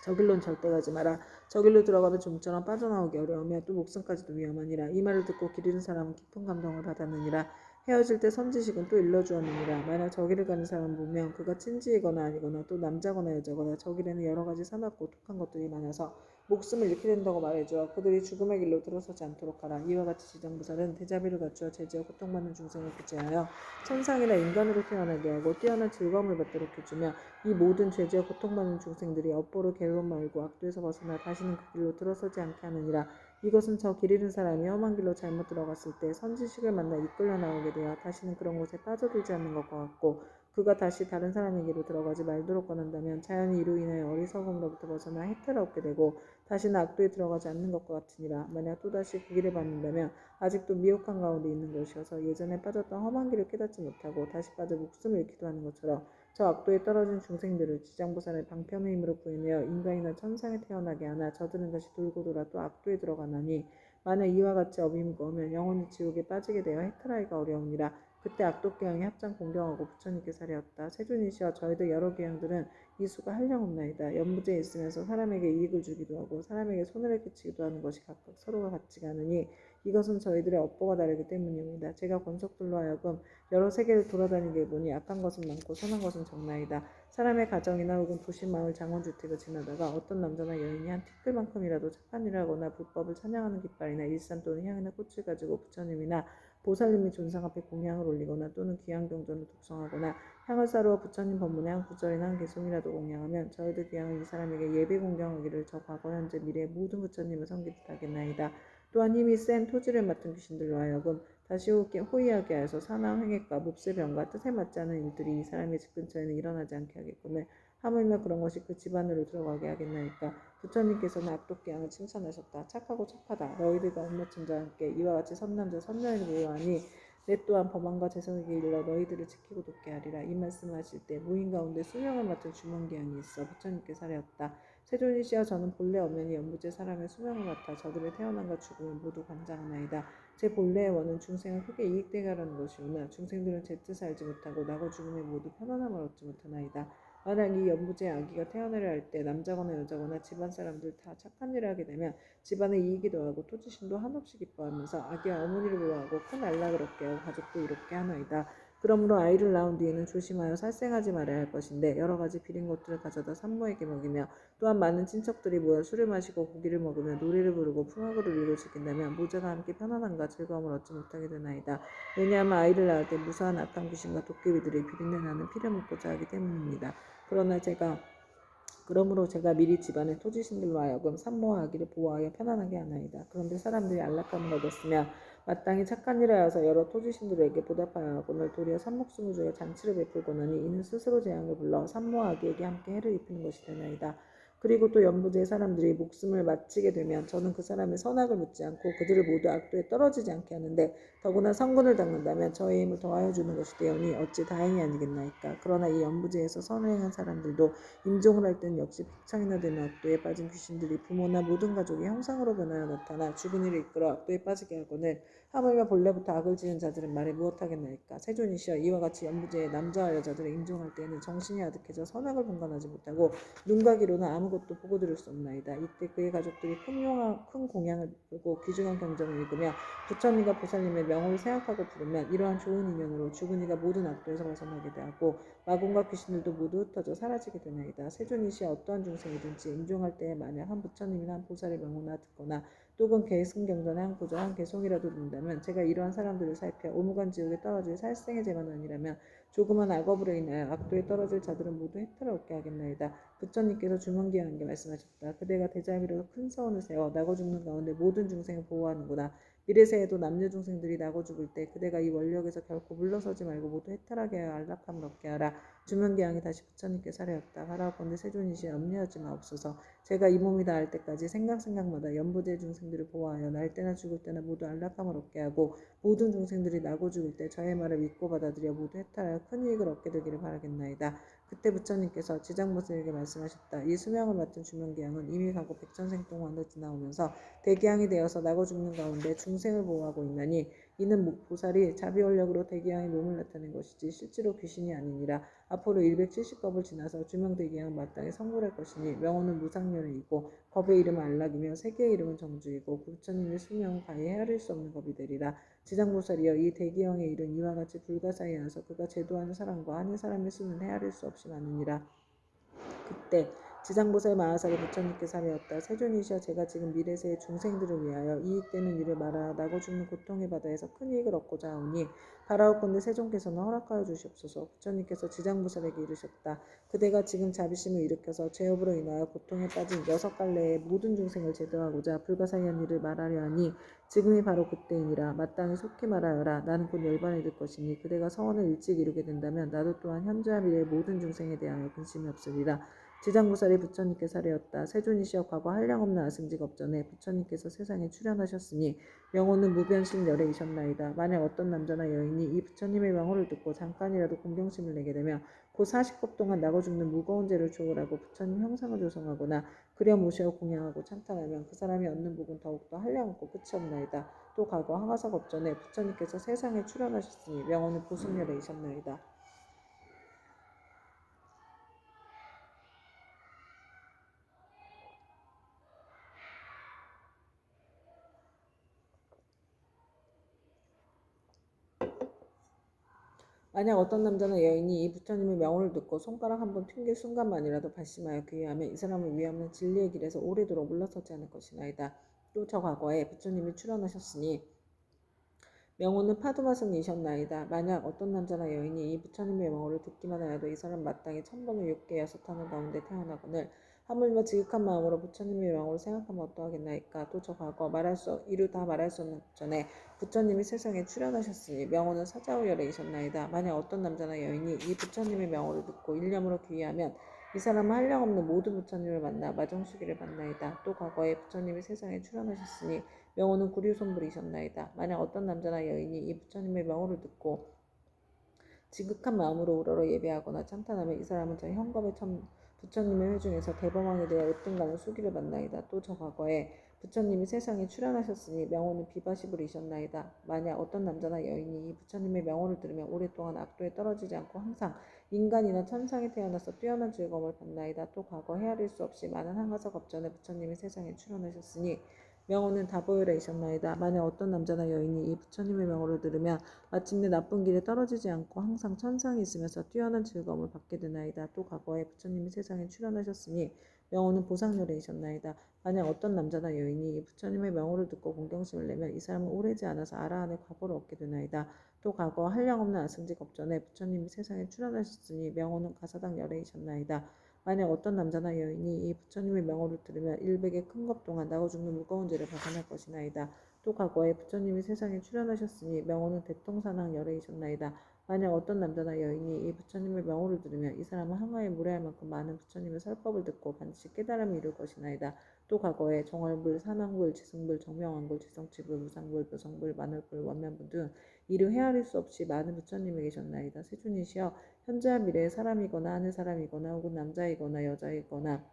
Speaker 1: 저길로는 절대 가지 마라. 저길로 들어가면 좀처럼 빠져나오기 어려우며 또 목숨까지도 위험하니라. 이 말을 듣고 길 잃은 사람은 깊은 감동을 받았느니라. 헤어질 때 선지식은 또 일러주었느니라. 만약 저길을 가는 사람을 보면 그가 친지이거나 아니거나 또 남자거나 여자거나 저길에는 여러 가지 사납고 독한 것들이 많아서 목숨을 잃게 된다고 말해주어 그들이 죽음의 길로 들어서지 않도록 하라. 이와 같이 지정부살은 대자비를 갖추어 제지어 고통받는 중생을 구제하여 천상이나 인간으로 태어나게 하고 뛰어난 즐거움을 받도록 해주며 이 모든 죄지어 고통받는 중생들이 업보로 괴로움 말고 악도에서 벗어나 다시는 그 길로 들어서지 않게 하느니라. 이것은 저 길 잃은 사람이 험한 길로 잘못 들어갔을 때 선지식을 만나 이끌려 나오게 되어 다시는 그런 곳에 빠져들지 않는 것과 같고 그가 다시 다른 사람에게로 들어가지 말도록 권한다면 자연히 이로 인하여 어리석음으로부터 벗어나 해탈을 얻게 되고 다시는 악도에 들어가지 않는 것과 같으니라. 만약 또다시 그 길을 받는다면 아직도 미혹한 가운데 있는 것이어서 예전에 빠졌던 험한 길을 깨닫지 못하고 다시 빠져 목숨을 잃기도 하는 것처럼 저 악도에 떨어진 중생들을 지장보살의 방편의 힘으로 구해내어 인간이나 천상에 태어나게 하나 저들은 다시 돌고 돌아 또 악도에 들어가나니 만약 이와 같이 업이 무거우면 영원히 지옥에 빠지게 되어 해탈하기가 어려우니라. 그때 악독귀양이 합장 공경하고 부처님께 사례었다. 세존이시여, 저희들 여러 귀양들은 이 수가 한량없나이다. 연부제에 있으면서 사람에게 이익을 주기도 하고 사람에게 손해를 끼치기도 하는 것이 각각 서로가 같지가 않으니 이것은 저희들의 업보가 다르기 때문입니다. 제가 권속들로 하여금 여러 세계를 돌아다니게 보니 악한 것은 많고 선한 것은 적나이다. 사람의 가정이나 혹은 도시 마을 장원주택을 지나다가 어떤 남자나 여인이 한 티끌만큼이라도 착한 일을 하거나 불법을 찬양하는 깃발이나 일산 또는 향이나 꽃을 가지고 부처님이나 보살님이 존상 앞에 공양을 올리거나 또는 귀향경전을 독송하거나 향을 사루어 부처님 법문의 한 구절이나 한 개송이라도 공양하면 저희들 귀향은 이 사람에게 예배 공경하기를 저 과거 현재 미래 모든 부처님을 섬기듯 하겠나이다. 또한 힘이 센 토지를 맡은 귀신들로 하여금 다시 호의하게 하여서 사나운 행액과 몹쓸 병과 뜻에 맞지 않은 일들이 이 사람의 집 근처에는 일어나지 않게 하겠거늘 하물며 그런 것이 그 집안으로 들어가게 하겠나이까. 부처님께서는 악독귀양을 칭찬하셨다. 착하고 착하다. 너희들과 음모천자와 함께 이와 같이 선남자 선녀를 보호하니 내 또한 법안과 재성에게 일러 너희들을 지키고 돕게 하리라. 이 말씀을 하실 때 무인 가운데 수명을 맡은 주문귀양이 있어 부처님께 사례었다. 세존이시여, 저는 본래 엄연히 연부제 사람의 수명을 맡아 저들의 태어남과 죽음을 모두 관장하나이다. 제 본래의 원은 중생을 크게 이익되게 하려는 것이오나 중생들은 제 뜻을 알지 못하고 나고 죽음에 모두 편안함을 얻지 못하나이다. 만약 이 연부제 아기가 태어나려 할 때 남자거나 여자거나 집안 사람들 다 착한 일을 하게 되면 집안에 이익이 더하고 토지신도 한없이 기뻐하면서 아기와 어머니를 보호하고 큰 안락을 얻게 하고 가족도 이롭게 하나이다. 그러므로 아이를 낳은 뒤에는 조심하여 살생하지 말아야 할 것인데 여러 가지 비린 것들을 가져다 산모에게 먹이며 또한 많은 친척들이 모여 술을 마시고 고기를 먹으며 노래를 부르고 풍악을 울리고 즐긴다면 모자가 함께 편안함과 즐거움을 얻지 못하게 되나이다. 왜냐하면 아이를 낳을 때 무수한 악한 귀신과 도깨비들이 비린내 나는 피를 먹고자 하기 때문입니다. 그러므로 제가 미리 집안의 토지신들로 하여금 산모와 아기를 보호하여 편안하게 하나이다. 그런데 사람들이 안락함을 얻었으며 마땅히 착한 일을 하여서 여러 토지신들에게 보답하여 하거늘 도리어 산목숨을 주어 잔치를 베풀고는 이는 스스로 재앙을 불러 산모와 아기에게 함께 해를 입히는 것이 되나이다. 그리고 또 연부지의 사람들이 목숨을 마치게 되면 저는 그 사람의 선악을 묻지 않고 그들을 모두 악도에 떨어지지 않게 하는데 더구나 성군을 닦는다면 저의 힘을 더하여 주는 것이 되오니 어찌 다행이 아니겠나이까. 그러나 이 연부지에서 선을 행한 사람들도 임종을 할 때는 역시 백창이나 되는 악도에 빠진 귀신들이 부모나 모든 가족의 형상으로 변하여 나타나 죽은 이를 이끌어 악도에 빠지게 하거늘 하물며 본래부터 악을 지은 자들은 말에 무엇하겠나이까. 세존이시여 이와 같이 연부제의 남자와 여자들을 임종할 때에는 정신이 아득해져 선악을 분간하지 못하고 눈과 귀로는 아무것도 보고 들을 수 없나이다. 이때 그의 가족들이 큰 공양을 베풀고 귀중한 경전을 읽으며 부처님과 보살님의 명호를 생각하고 부르면 이러한 좋은 인연으로 죽은 이가 모든 악도에서 벗어나게 되고 마군과 귀신들도 모두 흩어져 사라지게 되나이다. 세존이시여 어떠한 중생이든지 임종할 때에 만약 한 부처님이나 한 보살의 명호나 듣거나 또는 개승경전의 한 구절 한 개송이라도 듣는다면 제가 이러한 사람들을 살펴 오무간 지옥에 떨어질 살생의 죄만 아니라면 조그만 악업으로 인하여 악도에 떨어질 자들은 모두 혜택을 얻게 하겠나이다. 부처님께서 주문기한게 말씀하셨다. 그대가 대자비로 큰 서원을 세워 나고 죽는 가운데 모든 중생을 보호하는구나. 미래세에도 남녀 중생들이 나고 죽을 때 그대가 이 원력에서 결코 물러서지 말고 모두 해탈하게 하여 안락함을 얻게 하라. 주문기한이 다시 부처님께 사례었다. 바라옵건대 세존이시여 염려하지 마옵소서. 제가 이 몸이 닿을 때까지 생각마다 연부제 중생들을 보호하여 날 때나 죽을 때나 모두 안락함을 얻게 하고 모든 중생들이 나고 죽을 때 저의 말을 믿고 받아들여 모두 해탈하여 큰 이익을 얻게 되기를 바라겠나이다. 그때 부처님께서 지장보살에게 말씀하셨다. 이 수명을 맡은 주명기양은 이미 가고 백전생 동안을 지나오면서 대기양이 되어서 나고 죽는 가운데 중생을 보호하고 있나니 이는 보살이 자비원력으로 대기양의 몸을 나타낸 것이지 실제로 귀신이 아니니라. 앞으로 170겁을 지나서 주명대기양은 마땅히 성불할 것이니 명호는 무상멸이고 겁의 이름은 안락이며 세계의 이름은 정주이고 부처님의 수명은 가히 헤아릴 수 없는 겁이 되리라. 지장보살이여 이 대기형에 이른 이와 같이 불가사의하여서 그가 제도하는 사람과 하는 사람의 수는 헤아릴 수 없이 많으니라. 그때 지장보살 마하사리 부처님께 사례었다. 세존이시여 제가 지금 미래세의 중생들을 위하여 이익되는 일을 말하 나고 죽는 고통의 바다에서 큰 이익을 얻고자 하오니 바라옵건대 세존께서는 허락하여 주시옵소서. 부처님께서 지장보살에게 이르셨다. 그대가 지금 자비심을 일으켜서 죄업으로 인하여 고통에 빠진 6갈래의 모든 중생을 제도하고자 불가사의한 일을 말하려 하니 지금이 바로 그때이니라. 마땅히 속히 말하여라. 나는 곧 열반에 들 것이니 그대가 서원을 일찍 이루게 된다면 나도 또한 현재와 미래의 모든 중생에 대하여 근심이 없으리라. 지장보살이 부처님께 사례었다. 세존이시여 과거 한량없는 아승직 업전에 부처님께서 세상에 출현하셨으니 명호는 무변신 열애이셨나이다. 만약 어떤 남자나 여인이 이 부처님의 명호를 듣고 잠깐이라도 공경심을 내게 되면 곧 40급 동안 나고 죽는 무거운 죄를 초월하고 부처님 형상을 조성하거나 그려 모시어 공양하고 찬탄하면 그 사람이 얻는 복은 더욱더 한량없고 끝이 없나이다. 또 과거 항아사 업전에 부처님께서 세상에 출현하셨으니 명호는 보승열애이셨나이다. 만약 어떤 남자나 여인이 이 부처님의 명호를 듣고 손가락 한번 튕길 순간만이라도 발심하여 귀의하면 이 사람은 위없는 진리의 길에서 오래도록 물러서지 않을 것이나이다. 또 저 과거에 부처님이 출현하셨으니 명호는 파두마승이셨나이다. 만약 어떤 남자나 여인이 이 부처님의 명호를 듣기만 하여도 이 사람 마땅히 1000번을 육계 여섯하는 가운데 태어나거늘 하물며 지극한 마음으로 부처님의 명호를 생각하면 어떠하겠나이까. 또 저 과거 이루 다 말할 수 없는 전에 부처님이 세상에 출현하셨으니 명호는 사자후열애이셨나이다. 만약 어떤 남자나 여인이 이 부처님의 명호를 듣고 일념으로 귀의하면 이 사람은 한량없는 모든 부처님을 만나 마정수기를 받나이다. 또 과거에 부처님이 세상에 출현하셨으니 명호는 구류손불이셨나이다. 만약 어떤 남자나 여인이 이 부처님의 명호를 듣고 지극한 마음으로 우러러 예배하거나 찬탄하면 이 사람은 저 현겁의 부처님의 회중에서 대범하게 되어 으뜸가는 수기를 받나이다. 또 저 과거에 부처님이 세상에 출현하셨으니 명호는 비바시불이셨나이다. 만약 어떤 남자나 여인이 이 부처님의 명호를 들으며 오랫동안 악도에 떨어지지 않고 항상 인간이나 천상에 태어나서 뛰어난 즐거움을 받나이다. 또 과거 헤아릴 수 없이 많은 항아석 업전에 부처님이 세상에 출현하셨으니 명호는 다보이라이셨나이다. 만약 어떤 남자나 여인이 이 부처님의 명호를 들으면 마침내 나쁜 길에 떨어지지 않고 항상 천상에 있으면서 뛰어난 즐거움을 받게 되나이다. 또 과거에 부처님이 세상에 출현하셨으니 명호는 보상열애이셨나이다. 만약 어떤 남자나 여인이 이 부처님의 명호를 듣고 공경심을 내면 이 사람은 오래지 않아서 아라한의 과보를 얻게 되나이다. 또 과거 한량없는 아승지 겁전에 부처님이 세상에 출현하셨으니 명호는 가사당 열애이셨나이다. 만약 어떤 남자나 여인이 이 부처님의 명호를 들으면 일백의 큰 겁 동안 나고 죽는 무거운 죄를 벗어날 것이나이다. 또 과거에 부처님이 세상에 출현하셨으니 명호는 대통사랑 열애이셨나이다. 만약 어떤 남자나 여인이 이 부처님의 명호를 들으면 이 사람은 항아에 무례할 만큼 많은 부처님의 설법을 듣고 반드시 깨달음을 이룰 것이나이다. 또 과거에 정월불, 산왕불, 지승불, 정명왕불, 지성치불, 무상불, 묘성불, 만월불, 원면불 등 이루 헤아릴 수 없이 많은 부처님이 계셨나이다. 세존이시여 현재와 미래의 사람이거나 하늘 사람이거나 혹은 남자이거나 여자이거나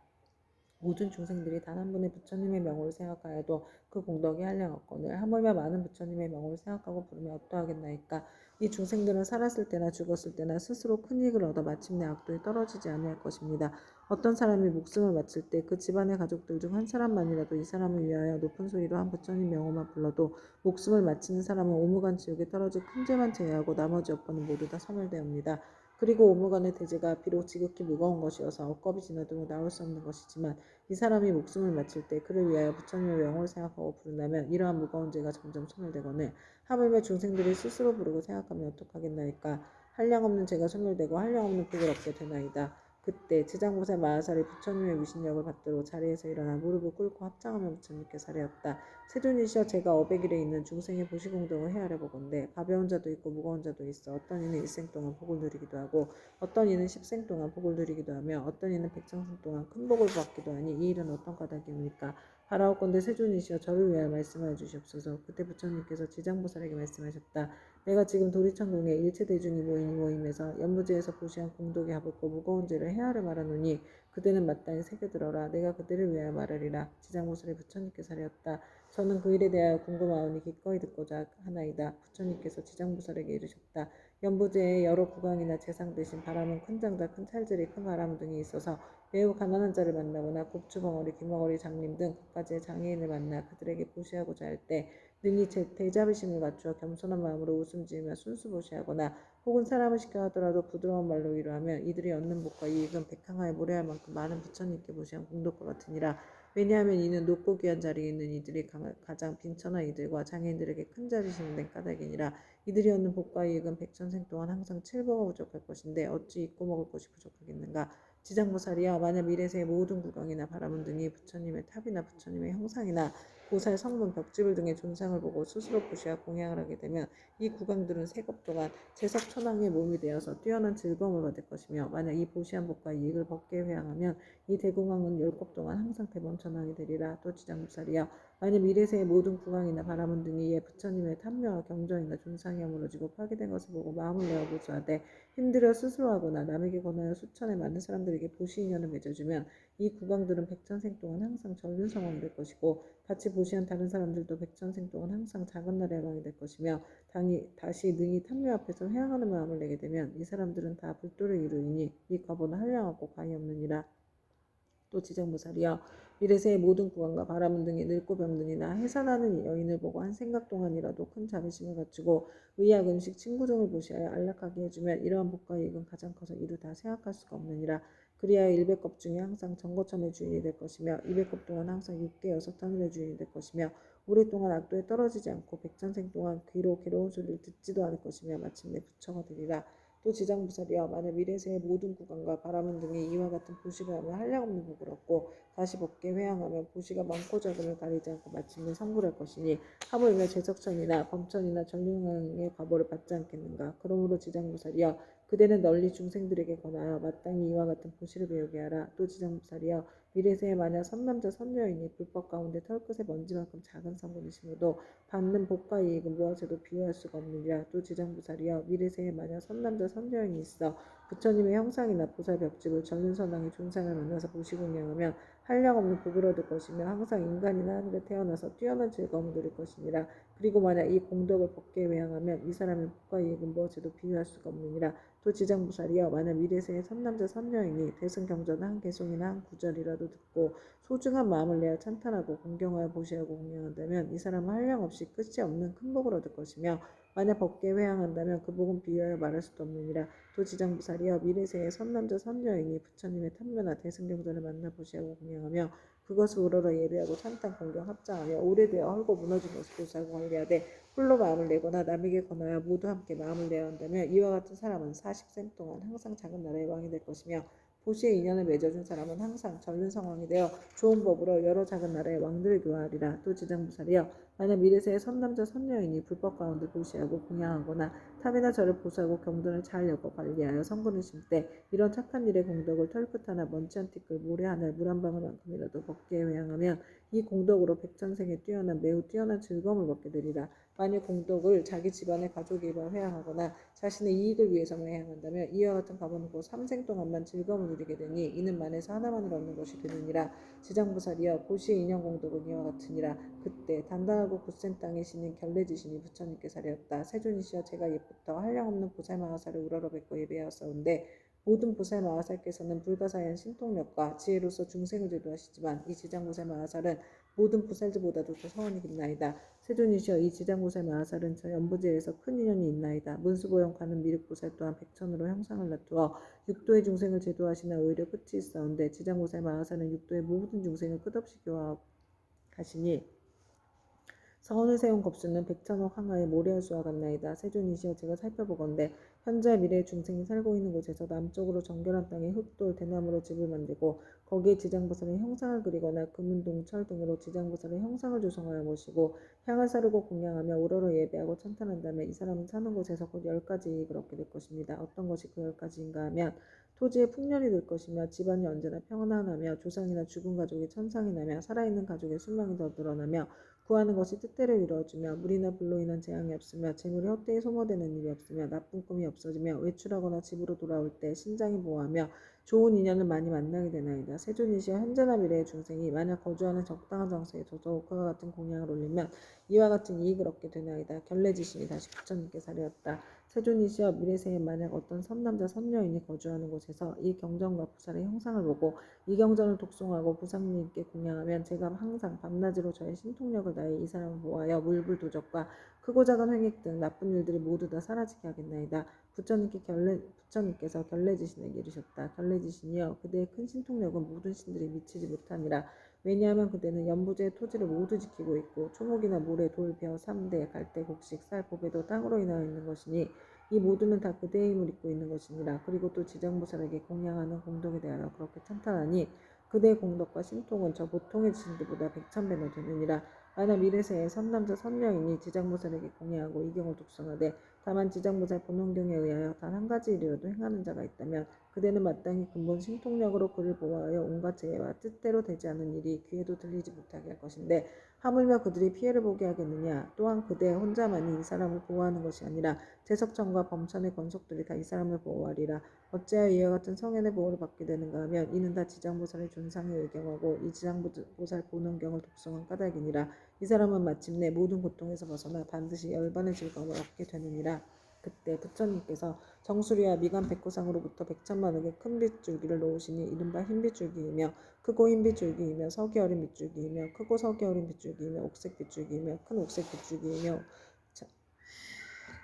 Speaker 1: 모든 중생들이 단 한 분의 부처님의 명호를 생각하여도 그 공덕이 한량없거늘 하물며 많은 부처님의 명호를 생각하고 부르면 어떠하겠나이까. 이 중생들은 살았을 때나 죽었을 때나 스스로 큰 이익을 얻어 마침내 악도에 떨어지지 아니할 것입니다. 어떤 사람이 목숨을 마칠 때 그 집안의 가족들 중 한 사람만이라도 이 사람을 위하여 높은 소리로 한 부처님 명호만 불러도 목숨을 마치는 사람은 오무간 지옥에 떨어질 큰 죄만 제외하고 나머지 업보는 모두 다 소멸되옵니다. 그리고 오무간의 대죄가 비록 지극히 무거운 것이어서 억겁이 지나도 나올 수 없는 것이지만 이 사람이 목숨을 마칠 때 그를 위하여 부처님의 명호를 생각하고 부른다면 이러한 무거운 죄가 점점 소멸되거늘 하물며 중생들이 스스로 부르고 생각하면 어떡하겠나이까. 한량없는 죄가 소멸되고 한량없는 복을 얻게 되나이다. 그때 지장보살 마하살이 부처님의 위신력을 받들어 자리에서 일어나 무릎을 꿇고 합장하며 부처님께 사례었다. 세존이시여 제가 어백일에 있는 중생의 보시공덕을 헤아려 보건대 가벼운 자도 있고 무거운 자도 있어 어떤 이는 일생 동안 복을 누리기도 하고 어떤 이는 십생 동안 복을 누리기도 하며 어떤 이는 백장생 동안 큰 복을 받기도 하니 이 일은 어떤 까닭이옵니까? 바라옵건대 세존이시여 저를 위하여 말씀하여 주시옵소서. 그때 부처님께서 지장보살에게 말씀하셨다. 내가 지금 도리천궁에 일체 대중이 모인 모임에서 연무지에서 보시한 공덕이 하볍고 무거운 죄를 헤아려 말하노니 그대는 마땅히 새겨들어라. 내가 그대를 위하여 말하리라. 지장보살이 부처님께 사례었다. 저는 그 일에 대하여 궁금하오니 기꺼이 듣고자 하나이다. 부처님께서 지장보살에게 이르셨다. 연부제에 여러 국왕이나 재상 대신 바람은 큰 장자, 큰 찰질이, 큰 바람 등이 있어서 매우 가난한 자를 만나거나 곱추 벙어리, 귀머거리, 장님 등 각가지의 장애인을 만나 그들에게 보시하고자 할 때 능히 대자비심을 갖추어 겸손한 마음으로 웃음 지으며 순수 보시하거나 혹은 사람을 시켜 하더라도 부드러운 말로 위로하면 이들이 얻는 복과 이익은 백항하에 무례할 만큼 많은 부처님께 보시한 공덕과 같으니라. 왜냐하면 이는 높고 귀한 자리에 있는 이들이 가장 빈천한 이들과 장애인들에게 큰 자비심을 낸 까닭이니라. 이들이 얻는 복과 이익은 백천생 동안 항상 칠보가 부족할 것인데 어찌 입고 먹을 것이 부족하겠는가. 지장보살이여 만약 미래세의 모든 국왕이나 바라문 등이 부처님의 탑이나 부처님의 형상이나 보살 성문 벽지불 등의 존상을 보고 스스로 보시와 공양을 하게 되면 이 국왕들은 세겁 동안 제석천왕의 몸이 되어서 뛰어난 즐거움을 받을 것이며 만약 이 보시한 복과 이익을 벗게 회항하면 이 대공왕은 열겁 동안 항상 대범천왕이 되리라. 또 지장보살이여 만약 미래세의 모든 국왕이나 바라문 등이 예 부처님의 탐묘와 경전이나 존상이 허물어지고 파괴된 것을 보고 마음을 내어 보수하되 힘들어 스스로 하거나 남에게 권하여 수천에 많은 사람들에게 보시 인연을 맺어주면 이 국왕들은 백천생 동안 항상 전륜성왕이 될 것이고 같이 보시한 다른 사람들도 백천생 동안 항상 작은 나라의 왕이 될 것이며 다시 능히 탐묘 앞에서 회항하는 마음을 내게 되면 이 사람들은 다 불도를 이루이니 이 과보는 한량없고 과히 없느니라. 또 지장보살이여 미래세의 모든 국왕과 바라문 등이 늙고 병든이나 해산하는 여인을 보고 한 생각 동안이라도 큰 자비심을 갖추고 의약 음식 친구 등을 보시하여 안락하게 해주면 이러한 복과 이익은 가장 커서 이루 다 생각할 수가 없느니라. 그리하여 100겁 중에 항상 정거천의 주인이 될 것이며 200겁 동안 항상 6개 6하늘의 주인이 될 것이며 오랫동안 악도에 떨어지지 않고 백천생 동안 귀로 괴로운 소리를 듣지도 않을 것이며 마침내 부처가 되리라. 또 지장보살이여 만약 미래세의 모든 국왕과 바라문 등이 이와 같은 보시를 하며 한량없는 복을 얻고 다시 법계 회항하면 보시가 많고 적음을 가리지 않고 마침내 성불할 것이니 하물며 제석천이나 범천이나 전륜왕의 과보를 받지 않겠는가. 그러므로 지장보살이여 그대는 널리 중생들에게 권하여 마땅히 이와 같은 보시를 배우게 하라. 또 지장보살이여 미래세에 만약 선남자 선여인이 불법 가운데 털끝의 먼지만큼 작은 성분을 심어도 받는 복과 이익은 무엇에도 비유할 수가 없느니라. 또 지장보살이여 미래세에 만약 선남자 선여인이 있어 부처님의 형상이나 보살 벽집을 전륜선왕의 존상을 만나서 보시공양하면 한량없는 복을 얻을 것이며 항상 인간이나 하늘에 태어나서 뛰어난 즐거움을 누릴 것이니라. 그리고 만약 이 공덕을 법계에 외항하면 이 사람의 복과 이익은 무엇에도 비유할 수가 없느니라. 또 지장부살이여 만약 미래세의 선남자 선녀이니 대승경전은 한 개송이나 한 구절이라도 듣고 소중한 마음을 내어 찬탄하고 공경하여 보시하고 공양한다면 이 사람은 한량없이 끝이 없는 큰 복을 얻을 것이며 만약 법계에 회항한다면 그 복은 비유하여 말할 수도 없느니라. 또 지장부살이여 미래세의 선남자 선녀이니 부처님의 탐묘나 대승경전을 만나 보시하고 공양하며 그것을 우러러 예배하고 찬탄 공경 합장하여 오래되어 헐고 무너진 것을 보수하고 관리하되 홀로 마음을 내거나 남에게 권하여 모두 함께 마음을 내야 한다면 이와 같은 사람은 40생 동안 항상 작은 나라의 왕이 될 것이며 보시에 인연을 맺어준 사람은 항상 전륜성왕이 되어 좋은 법으로 여러 작은 나라의 왕들을 교화하리라. 또 지장부살이여 만약 미래세의 선남자 선녀이니 불법 가운데 보시하고 공양하거나 탑이나 절을 보수하고 경전을 잘 엮어 관리하여 성군을 심때 이런 착한 일의 공덕을 털끝 하나 먼지 한 티끌 모래 하나 물 한 방울만큼이라도 법계에 회항하면 이 공덕으로 백천생에 뛰어난 매우 뛰어난 즐거움을 얻게 되리라. 만일 공덕을 자기 집안의 가족에 회항하거나 자신의 이익을 위해서만 회항한다면 이와 같은 가문은 곧 3생 동안만 즐거움을 누리게 되니 이는 만에서 하나만을 얻는 것이 되느니라. 지장부살이여 보시의 인연 공덕은 이와 같으니라. 그때 단단하고 굳센 땅에 신인 결례지신이 부처님께 사려었다. 세존이시여 제가 옛부터 한량없는 보살마하사를 우러러 뵙고 예배하였사온데 모든 보살마하살께서는 불가사의한 신통력과 지혜로서 중생을 제도하시지만 이 지장보살마하살은 모든 보살들보다도 더 서원이 깊나이다. 세존이시여 이 지장보살마하살은 저 연부제에서 큰 인연이 있나이다. 문수보영가는 미륵보살 또한 백천으로 형상을 나투어 육도의 중생을 제도하시나 오히려 끝이 있사온데 지장보살마하살은 육도의 모든 중생을 끝없이 교화하시니 서원을 세운 겁수는 백천억 항하의 모래알수와 같나이다. 세존이시여 제가 살펴보건대 현재 미래의 중생이 살고 있는 곳에서 남쪽으로 정결한 땅에 흙돌 대나무로 집을 만들고 거기에 지장보살의 형상을 그리거나 금은동 철 등으로 지장보살의 형상을 조성하여 모시고 향을 사르고 공양하며 우러러 예배하고 찬탄한다면 이 사람은 사는 곳에서 곧 10가지 이익을 얻게 될 것입니다. 어떤 것이 그 10가지인가 하면 토지에 풍년이 될 것이며 집안이 언제나 평안하며 조상이나 죽은 가족이 천상이 나며 살아있는 가족의 순명이 더 늘어나며 구하는 것이 뜻대로 이루어지며 물이나 불로 인한 재앙이 없으며 재물이 헛되이 소모되는 일이 없으며 나쁜 꿈이 없어지며 외출하거나 집으로 돌아올 때 신장이 보호하며 좋은 인연을 많이 만나게 되나이다. 세존이시여 현재나 미래의 중생이 만약 거주하는 적당한 장소에 더더욱 그와 같은 공양을 올리면 이와 같은 이익을 얻게 되나이다. 결례지신이 다시 부처님께 사려었다. 세존이시여 미래생에 만약 어떤 선남자 선녀인이 거주하는 곳에서 이 경전과 부살의 형상을 보고 이 경전을 독송하고 부상님께 공양하면 제가 항상 밤낮으로 저의 신통력을 다해 이 사람을 보호하여 물불 도적과 크고 작은 횡액 등 나쁜 일들이 모두 다 사라지게 하겠나이다. 부처님께서 결례지신에게 이르셨다. 결례지신이여 그대의 큰 신통력은 모든 신들이 미치지 못하니라. 왜냐하면 그대는 연부제의 토지를 모두 지키고 있고 초목이나 모래, 돌, 벼, 삼대, 갈대, 곡식, 쌀, 보배도 땅으로 인하여 있는 것이니 이 모두는 다 그대의 힘을 입고 있는 것이니라. 그리고 또 지장보살에게 공양하는 공덕에 대하여 그렇게 찬탄하니 그대의 공덕과 신통은 저 보통의 신들보다 100,000배나 되느니라. 만약 미래세의 선남자 선녀이니 지장보살에게 공양하고 이 경을 독송하되 다만 지장보살 본원경에 의하여 단 한 가지 일이라도 행하는 자가 있다면 그대는 마땅히 근본 신통력으로 그를 보호하여 온갖 재해와 뜻대로 되지 않은 일이 귀에도 들리지 못하게 할 것인데 하물며 그들이 피해를 보게 하겠느냐. 또한 그대 혼자만이 이 사람을 보호하는 것이 아니라 제석천과 범천의 권속들이 다 이 사람을 보호하리라. 어찌하여 이와 같은 성현의 보호를 받게 되는가 하면 이는 다 지장보살의 존상에 의경하고 이 지장보살 본원경을 독송한 까닭이니라. 이 사람은 마침내 모든 고통에서 벗어나 반드시 열반의 즐거움을 얻게 되느니라. 그때 부처님께서 정수리와 미간 백호상으로부터 100,000만억의 큰 빗줄기를 놓으시니 이른바 흰 빗줄기이며 크고 흰 빗줄기이며 석이 어린 빗줄기이며 크고 석이 어린 빗줄기이며 옥색 빗줄기이며 큰 옥색 빗줄기이며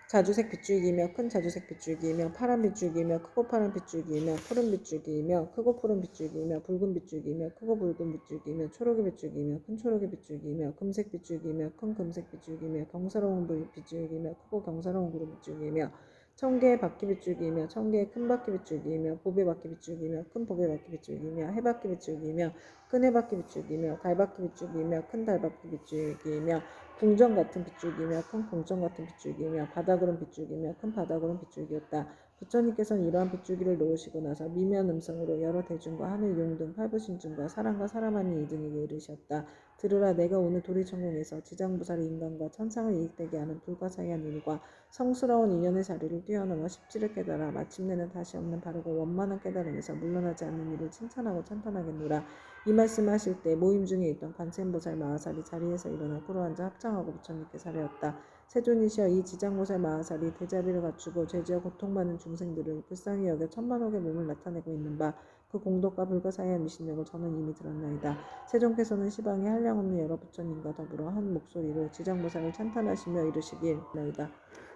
Speaker 1: 자주색 빗줄기이며 큰 자주색 빗줄기이며 파란 빗줄기이며 크고 파란 빗줄기이며 푸른 빗줄기이며 크고 푸른 빗줄기이며 붉은 빗줄기이며 크고 붉은 빗줄기이며 초록의 빗줄기이며 큰 초록의 빗줄기이며 금색 빗줄기이며 큰 금색 빗줄기이며 경사로운 빗줄기이며 크고 경사로운 구름 빗줄기이며 1000개의 바퀴 빗줄기이며 1000개의 큰 바퀴 빗줄기이며 보배 바퀴 빗줄기이며 큰 보배 바퀴 빗줄기이며 해바퀴 빗줄기이며 큰 해바퀴 빗줄기이며 달바퀴 빗줄기이며 큰 달바퀴 빗줄기이며 궁전 같은 빗줄기이며 큰 궁전 같은 빗줄기이며 바다구름 빗줄기이며 큰 바다구름 빗줄기였다. 부처님께서는 이러한 빗줄기를 놓으시고 나서 미묘한 음성으로 여러 대중과 하늘 용 등 팔부신중과 사람과 사람아니 이등에게 이르셨다. 들으라 내가 오늘 도리천공에서 지장보살의 인간과 천상을 이익되게 하는 불가사의한 일과 성스러운 인연의 자리를 뛰어넘어 십지를 깨달아 마침내는 다시 없는 바르고 원만한 깨달음에서 물러나지 않는 일을 칭찬하고 찬탄하겠노라. 이 말씀을 하실 때 모임 중에 있던 관세음보살 마하살이 자리에서 일어나 꿇어앉아 합장하고 부처님께 사려었다. 세존이시여 이 지장보살 마하살이 대자비를 갖추고 죄지어 고통받는 중생들을 불쌍히 여겨 천만옥의 몸을 나타내고 있는 바 그 공덕과 불가사의한 미신력을 저는 이미 들었나이다. 세존께서는 시방에 한량없는 여러 부처님과 더불어 한 목소리로 지장보살을 찬탄하시며 이르시기나이다.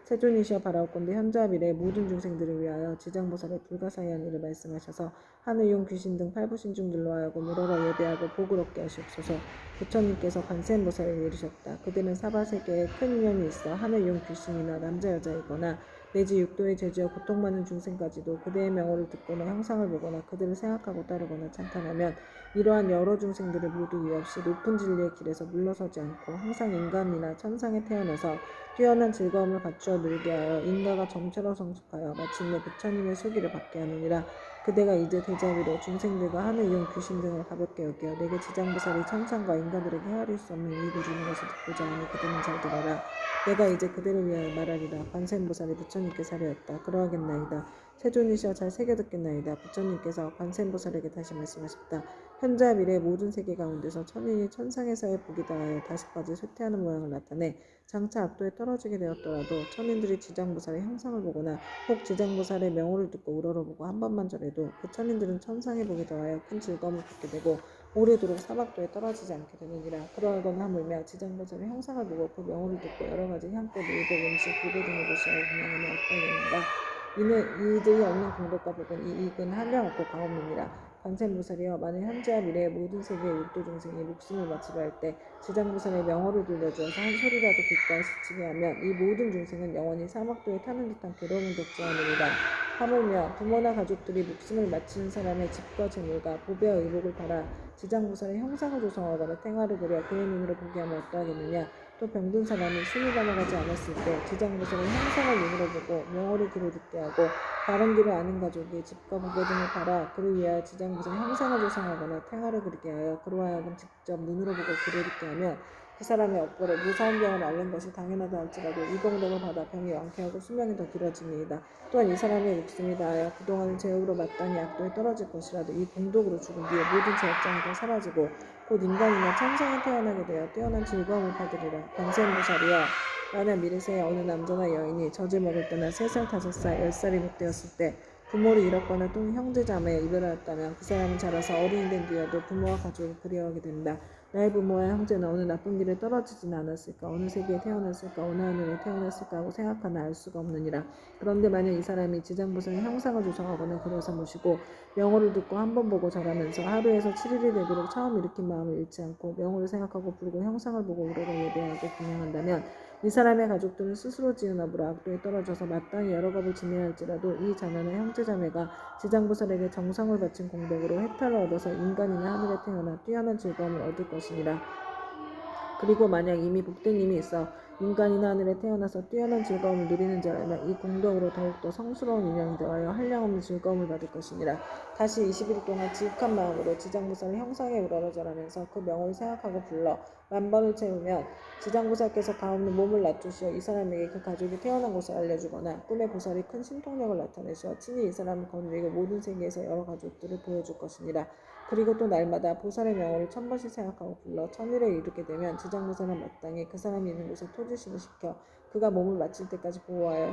Speaker 1: 세존이시여 바라옵건대 현자 미래 모든 중생들을 위하여 지장보살의 불가사의한 일을 말씀하셔서 하늘용 귀신 등 팔부신중들로 하여금 우러러 예배하고 복을 얻게 하시옵소서. 부처님께서 관세음보살을 이르셨다. 그들은 사바세계에 큰 인연이 있어 하늘용 귀신이나 남자 여자이거나 내지 육도의 죄지어 고통받는 중생까지도 그대의 명호를 듣거나 형상을 보거나 그들을 생각하고 따르거나 찬탄하면 이러한 여러 중생들을 모두 이유 없이 높은 진리의 길에서 물러서지 않고 항상 인간이나 천상에 태어나서 뛰어난 즐거움을 갖추어 누리게 하여 인가가 정체로 성숙하여 마침내 부처님의 수기를 받게 하느니라. 그대가 이제 대자비로 중생들과 하늘용 귀신 등을 가볍게 여겨 내게 지장보살이 천상과 인간들에게 헤아릴 수 없는 이익을 주는 것을 듣고자 하니 그대는 잘 들어라. 내가 이제 그대를 위하여 말하리라. 관세음보살이 부처님께 사려했다. 그러하겠나이다. 세존이시여 잘 새겨듣겠나이다. 부처님께서 관세음보살에게 다시 말씀하셨다. 현자 미래 모든 세계 가운데서 천인이 천상에서의 복이 다하여 다섯가지 쇠퇴하는 모양을 나타내 장차 악도에 떨어지게 되었더라도 천인들이 지장보살의 형상을 보거나 혹 지장보살의 명호를 듣고 우러러보고 한 번만 절해도 그 천인들은 천상의 복에 더하여 큰 즐거움을 받게 되고 오래도록 사막도에 떨어지지 않게 되느니라. 그러하거나 하물며 지장보살의 형상을 보고 그 명호를 듣고 여러 가지 향꽃, 의복, 음식, 불배 등을 보시하여 분양하며 어떠하겠는가. 이들이 얻는 공덕과 복은 이 이익은 한량없고 가없느니라. 관세음보살이여 만일 현재와 미래의 모든 세계의 육도 중생이 목숨을 마치려 할 때 지장보살의 명호를 들려주어서 한 소리라도 귓가에 스치게 하면 이 모든 중생은 영원히 사막도에 타는 듯한 괴로움을 겪지 않으리라. 하물며 부모나 가족들이 목숨을 마치는 사람의 집과 재물과 보배와 의복을 팔아 지장보살의 형상을 조성하거나 탱화를 그려 그의 눈으로 보게 하면 어떠하겠느냐. 또 병든 사람이 숨이 넘어가지 않았을 때 지장보살의 형상을 눈으로 보고 명호를 귀로 듣게 하고 다른 길을 아는 가족이 집과 보배 등을 팔아 그를 위하여 지장보살의 형상을 조성하거나 탱화를 그리게 하여 그로 하여금 직접 눈으로 보고 귀로 듣게 하면 그 사람의 업보로 무서운 병을 앓는 것이 당연하다 할지라도 이 공덕을 받아 병이 완쾌하고 수명이 더 길어지니이다. 또한 이 사람의 목숨이 다하여 그동안은 죄업으로 마땅히 악도에 떨어질 것이라도 이 공덕으로 죽은 뒤에 모든 죄업장이 다 사라지고 곧 인간이나 천상에 태어나게 되어 뛰어난 즐거움을 받으리라. 관세음보살이여 만약 미래세에 어느 남자나 여인이 젖을 먹을 때나 3살, 5살, 10살이 못 되었을 때 부모를 잃었거나 또는 형제 자매에 이별하였다면 그 사람은 자라서 어른이 된 뒤에도 부모와 가족을 그리워하게 된다. 나의 부모와 형제는 어느 나쁜 길에 떨어지지는 않았을까, 어느 세계에 태어났을까, 어느 하늘에 태어났을까 하고 생각하나 알 수가 없느니라. 그런데 만약 이 사람이 지장보살의 형상을 조성하거나 그려서 모시고 명호를 듣고 한 번 보고 절하면서 하루에서 7일이 되도록 처음 일으킨 마음을 잃지 않고 명호를 생각하고 부르고 형상을 보고 우러러 예배하고 분양한다면 이 사람의 가족들은 스스로 지은 업으로 악도에 떨어져서 마땅히 여러 겁을 지내야 할지라도 이 자녀나 형제자매가 지장보살에게 정성을 바친 공덕으로 해탈을 얻어서 인간이나 하늘에 태어나 뛰어난 즐거움을 얻을 것이니라. 그리고 만약 이미 복된 힘이 있어 인간이나 하늘에 태어나서 뛰어난 즐거움을 누리는 자라면 이 공덕으로 더욱더 성스러운 인연이 더하여 한량없는 즐거움을 받을 것이니라. 다시 20일 동안 지극한 마음으로 지장보살의 형상에 우러러 절하면서 그 명을 생각하고 불러 만번을 채우면 지장보살께서 가없는 몸을 낮추시어 이 사람에게 그 가족이 태어난 곳을 알려주거나 꿈의 보살이 큰 신통력을 나타내시어 친히 이 사람을 거느리고 모든 세계에서 여러 가족들을 보여줄 것이니라. 그리고 또 날마다 보살의 명호를 1000번씩 생각하고 불러 천일에 이르게 되면 지장보살은 마땅히 그 사람이 있는 곳에 토지시를 시켜 그가 몸을 마칠 때까지 보호하여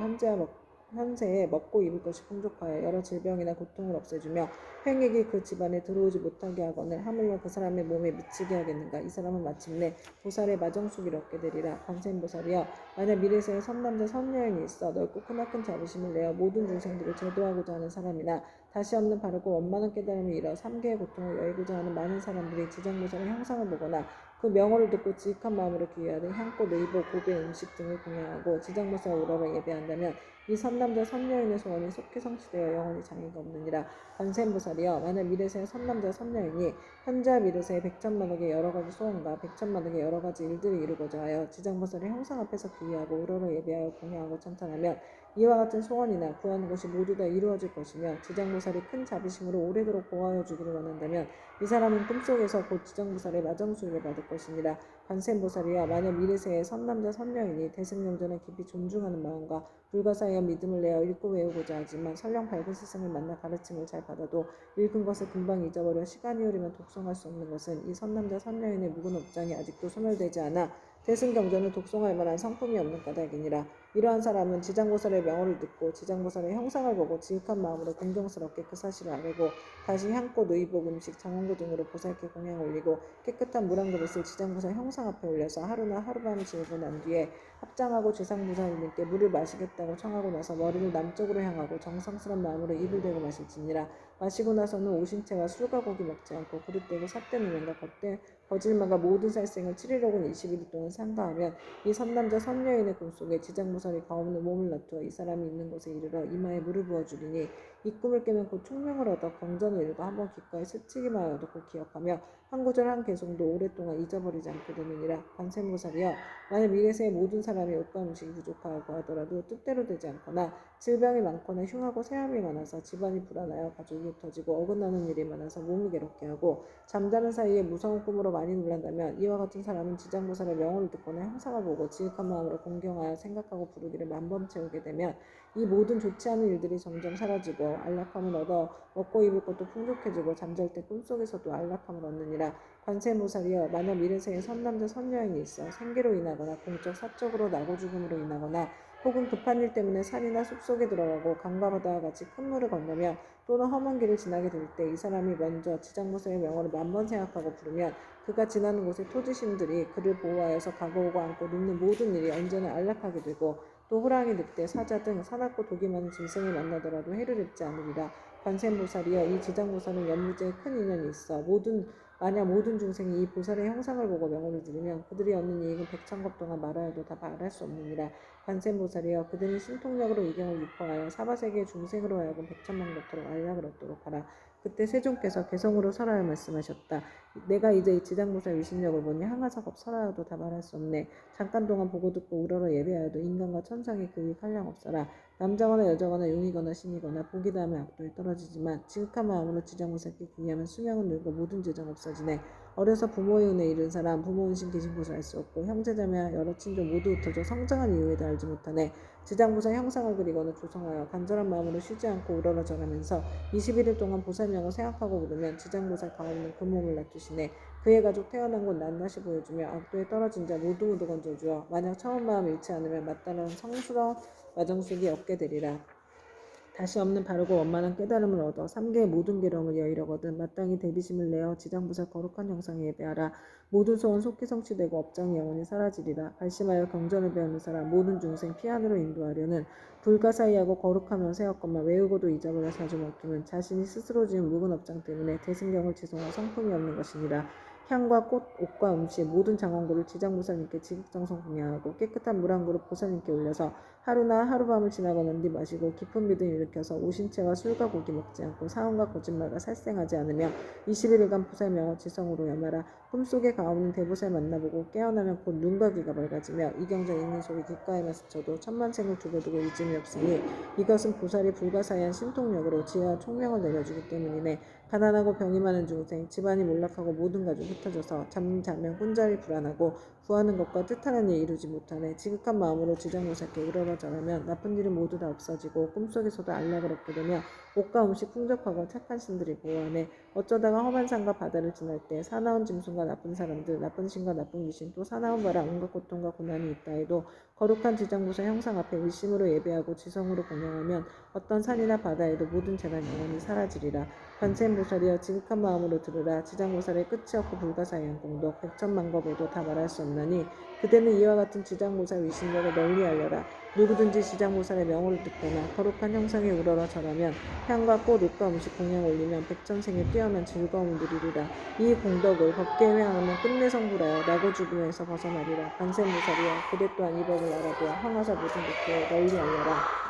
Speaker 1: 현세에 먹고 입을 것이 풍족하여 여러 질병이나 고통을 없애주며 횡액이 그 집안에 들어오지 못하게 하거늘 하물며 그 사람의 몸에 미치게 하겠는가. 이 사람은 마침내 보살의 마정수기를 얻게 되리라. 관세음보살이여 만약 미래세에 선남자 선여인이 있어 넓고 크나큰 자비심을 내어 모든 중생들을 제도하고자 하는 사람이나 다시 없는 바르고 원만한 깨달음을 이뤄 3계의 고통을 여의고자 하는 많은 사람들이 지장보살의 형상을 보거나 그 명호를 듣고 지극한 마음으로 기회하되 향꽃, 의복, 보배, 음식 등을 공양하고 지장보살을 우러러 예배한다면 이 선남자 선여인의 소원이 속히 성취되어 영원히 장애가 없느니라. 관세음보살이여 만약 미래세의 선남자 선여인이 현재와 미래세의 백천만억의 여러가지 소원과 백천만억의 여러가지 일들을 이루고자 하여 지장보살의 형상 앞에서 기회하고 우러러 예배하여 공양하고 찬탄하면 이와 같은 소원이나 구하는 것이 모두 다 이루어질 것이며 지장보살이 큰 자비심으로 오래도록 보호하여 주기를 원한다면 이 사람은 꿈속에서 곧 지장보살의 마정수를 받을 것이니라. 관세음보살이여 만약 미래세의 선남자 선여인이 대승명전을 깊이 존중하는 마음과 불가사의한 믿음을 내어 읽고 외우고자 하지만 설령 밝은 스승을 만나 가르침을 잘 받아도 읽은 것을 금방 잊어버려 시간이 흐르면 독송할 수 없는 것은 이 선남자 선여인의 묵은 업장이 아직도 소멸되지 않아 대승경전을 독송할 만한 성품이 없는 까닭이니라. 이러한 사람은 지장보살의 명호를 듣고 지장보살의 형상을 보고 지극한 마음으로 공경스럽게 그 사실을 알고 다시 향꽃, 의복, 음식, 장원구 등으로 보살께 공양 올리고 깨끗한 물 한 그릇을 지장보살 형상 앞에 올려서 하루나 하룻밤을 지내고 난 뒤에 합장하고 지상보살님께 물을 마시겠다고 청하고 나서 머리를 남쪽으로 향하고 정성스런 마음으로 입을 대고 마실지니라. 마시고 나서는 오신채와 술과 고기 먹지 않고 그릇되고 삿된 음행과 거질만과 모든 살생을 7일호군 21일 동안 삼가하면 이 선남자 선여인의 꿈속에 지장보살이 가없는 몸을 놔두어 이 사람이 있는 곳에 이르러 이마에 물을 부어주리니 이 꿈을 깨면 곧 총명을 얻어 경전을 읽어 한번 귓가에 스치기만 하여도 곧 기억하며 한 구절 한 개송도 오랫동안 잊어버리지 않게 되느니라. 관세음보살이여, 만일 미래세의 모든 사람이 옷과 음식이 부족하고 하더라도 뜻대로 되지 않거나 질병이 많거나 흉하고 세함이 많아서 집안이 불안하여 가족이 흩어지고 어긋나는 일이 많아서 몸을 괴롭게 하고 잠자는 사이에 무서운 꿈으로 많이 놀란다면 이와 같은 사람은 지장보살의 명호를 듣거나 형상을 보고 지극한 마음으로 공경하여 생각하고 부르기를 만번 채우게 되면 이 모든 좋지 않은 일들이 점점 사라지고 안락함을 얻어 먹고 입을 것도 풍족해지고 잠잘 때 꿈속에서도 안락함을 얻느니라. 관세음보살이여, 만약 미래세에 선남자 선여인이 있어 생계로 인하거나 공적 사적으로 나고 죽음으로 인하거나 혹은 급한 일 때문에 산이나 숲속에 들어가고 강과 바다와 같이 큰 물을 건너며 또는 험한 길을 지나게 될 때 이 사람이 먼저 지장보살의 명호를 만번 생각하고 부르면 그가 지나는 곳의 토지신들이 그를 보호하여서 가고오고 앉고 눕는 모든 일이 언제나 안락하게 되고 또 호랑이, 늑대, 사자 등 사납고 독이 많은 짐승을 만나더라도 해를 입지 않으리라. 관세음보살이여, 이 지장보살은 연무제에 큰 인연이 있어 만약 모든 중생이 이 보살의 형상을 보고 명호를 들으면 그들이 얻는 이익은 백천겁 동안 말하여도 다 말할 수 없느니라. 관세음보살이여, 그들은 신통력으로 이경을 유포하여 사바세계의 중생으로 하여금 백천만ገብ토록 안락을 얻도록 하라. 그때 세종께서 개성으로 설하여 말씀하셨다. 내가 이제 이 지장보살 위신력을 보니 항아작업 설하여도 다 말할 수 없네. 잠깐 동안 보고 듣고 우러러 예배하여도 인간과 천상의 그 유익 한량 없어라. 남자거나 여자거나 용이거나 신이거나 복이 닿으면 악도에 떨어지지만 지극한 마음으로 지장보살께 기하면 수명은 늘고 모든 죄정 없어지네. 어려서 부모의 은혜 잃은 사람 부모 은신 계신 곳을 알 수 없고 형제자매 여러 친족 모두 흩어져 성장한 이유에 다 알지 못하네. 지장보살 형상을 그리거나 조성하여 간절한 마음으로 쉬지 않고 우러러 절하면서 21일 동안 보살명을 생각하고 부르면 지장보살 가없는 그 몸을 놔두시네. 그의 가족 태어난 곳 낱낱이 보여주며 악도에 떨어진 자 모두 건져주어 만약 처음 마음 잃지 않으면 마땅한 성스러운 와정속이 얻게 되리라. 다시 없는 바르고 원만한 깨달음을 얻어 삼계의 모든 괴로움을 여의려거든 마땅히 대비심을 내어 지장보살 거룩한 형상에 예배하라. 모든 소원 속히 성취되고 업장이 영원히 사라지리라. 발심하여 경전을 배우는 사람 모든 중생 피안으로 인도하려는 불가사의하고 거룩한 명세였건만 외우고도 잊어버려 자주 먹히면 자신이 스스로 지은 묵은 업장 때문에 대승경을 지송할 성품이 없는 것이니라. 향과 꽃, 옷과 음식, 모든 장원구를 지장보살님께 지극정성 공양하고 깨끗한 물 한 그릇 보살님께 올려서 하루나 하룻밤을 지나고 난 뒤 마시고 깊은 믿음 일으켜서 오신채와 술과 고기 먹지 않고 사원과 거짓말과 살생하지 않으며 21일간 보살명어 지성으로 염하라. 꿈속에 가없는 대보살 만나보고 깨어나면 곧 눈과 귀가 밝아지며 이경전 읽는 소리 귓가에만 스쳐도 천만생을 두고두고 잊음이 없으니 이것은 보살이 불가사의한 신통력으로 지혜와 총명을 내려주기 때문이네. 가난하고 병이 많은 중생, 집안이 몰락하고 모든 가족 흩어져서 잠자면 혼자리 불안하고 구하는 것과 뜻하는 일 이루지 못하네. 지극한 마음으로 지장보살께 우러러 절하면 나쁜 일은 모두 다 없어지고 꿈속에서도 안락을 얻게 되며 옷과 음식 풍족하고 착한 신들이 보호하네. 어쩌다가 험한 산과 바다를 지날 때 사나운 짐승과 나쁜 사람들, 나쁜 신과 나쁜 귀신, 또 사나운 바람, 온갖 고통과 고난이 있다 해도 거룩한 지장보살 형상 앞에 일심으로 예배하고 지성으로 공양하면 어떤 산이나 바다에도 모든 재난 영원히 사라지리라. 관세음보살이여, 지극한 마음으로 들으라. 지장보살의 끝이 없고 불가사의한 공덕 백천만법에도 다 말할 수 없나니 그대는 이와 같은 지장보살 위신력을 널리 알려라. 누구든지 지장보살의 명호를 듣거나 거룩한 형상에 우러러 절하면 향과 꽃, 옷과 음식 공양 올리면 백전생에 뛰어난 즐거움을 누리리라. 이 공덕을 법계에 회항하면 끝내 성불하여 나고 죽음에서 벗어나리라. 관세음보살이여, 그대 또한 이 법을 알아보아 황하사 모든 국토에 널리 알려라.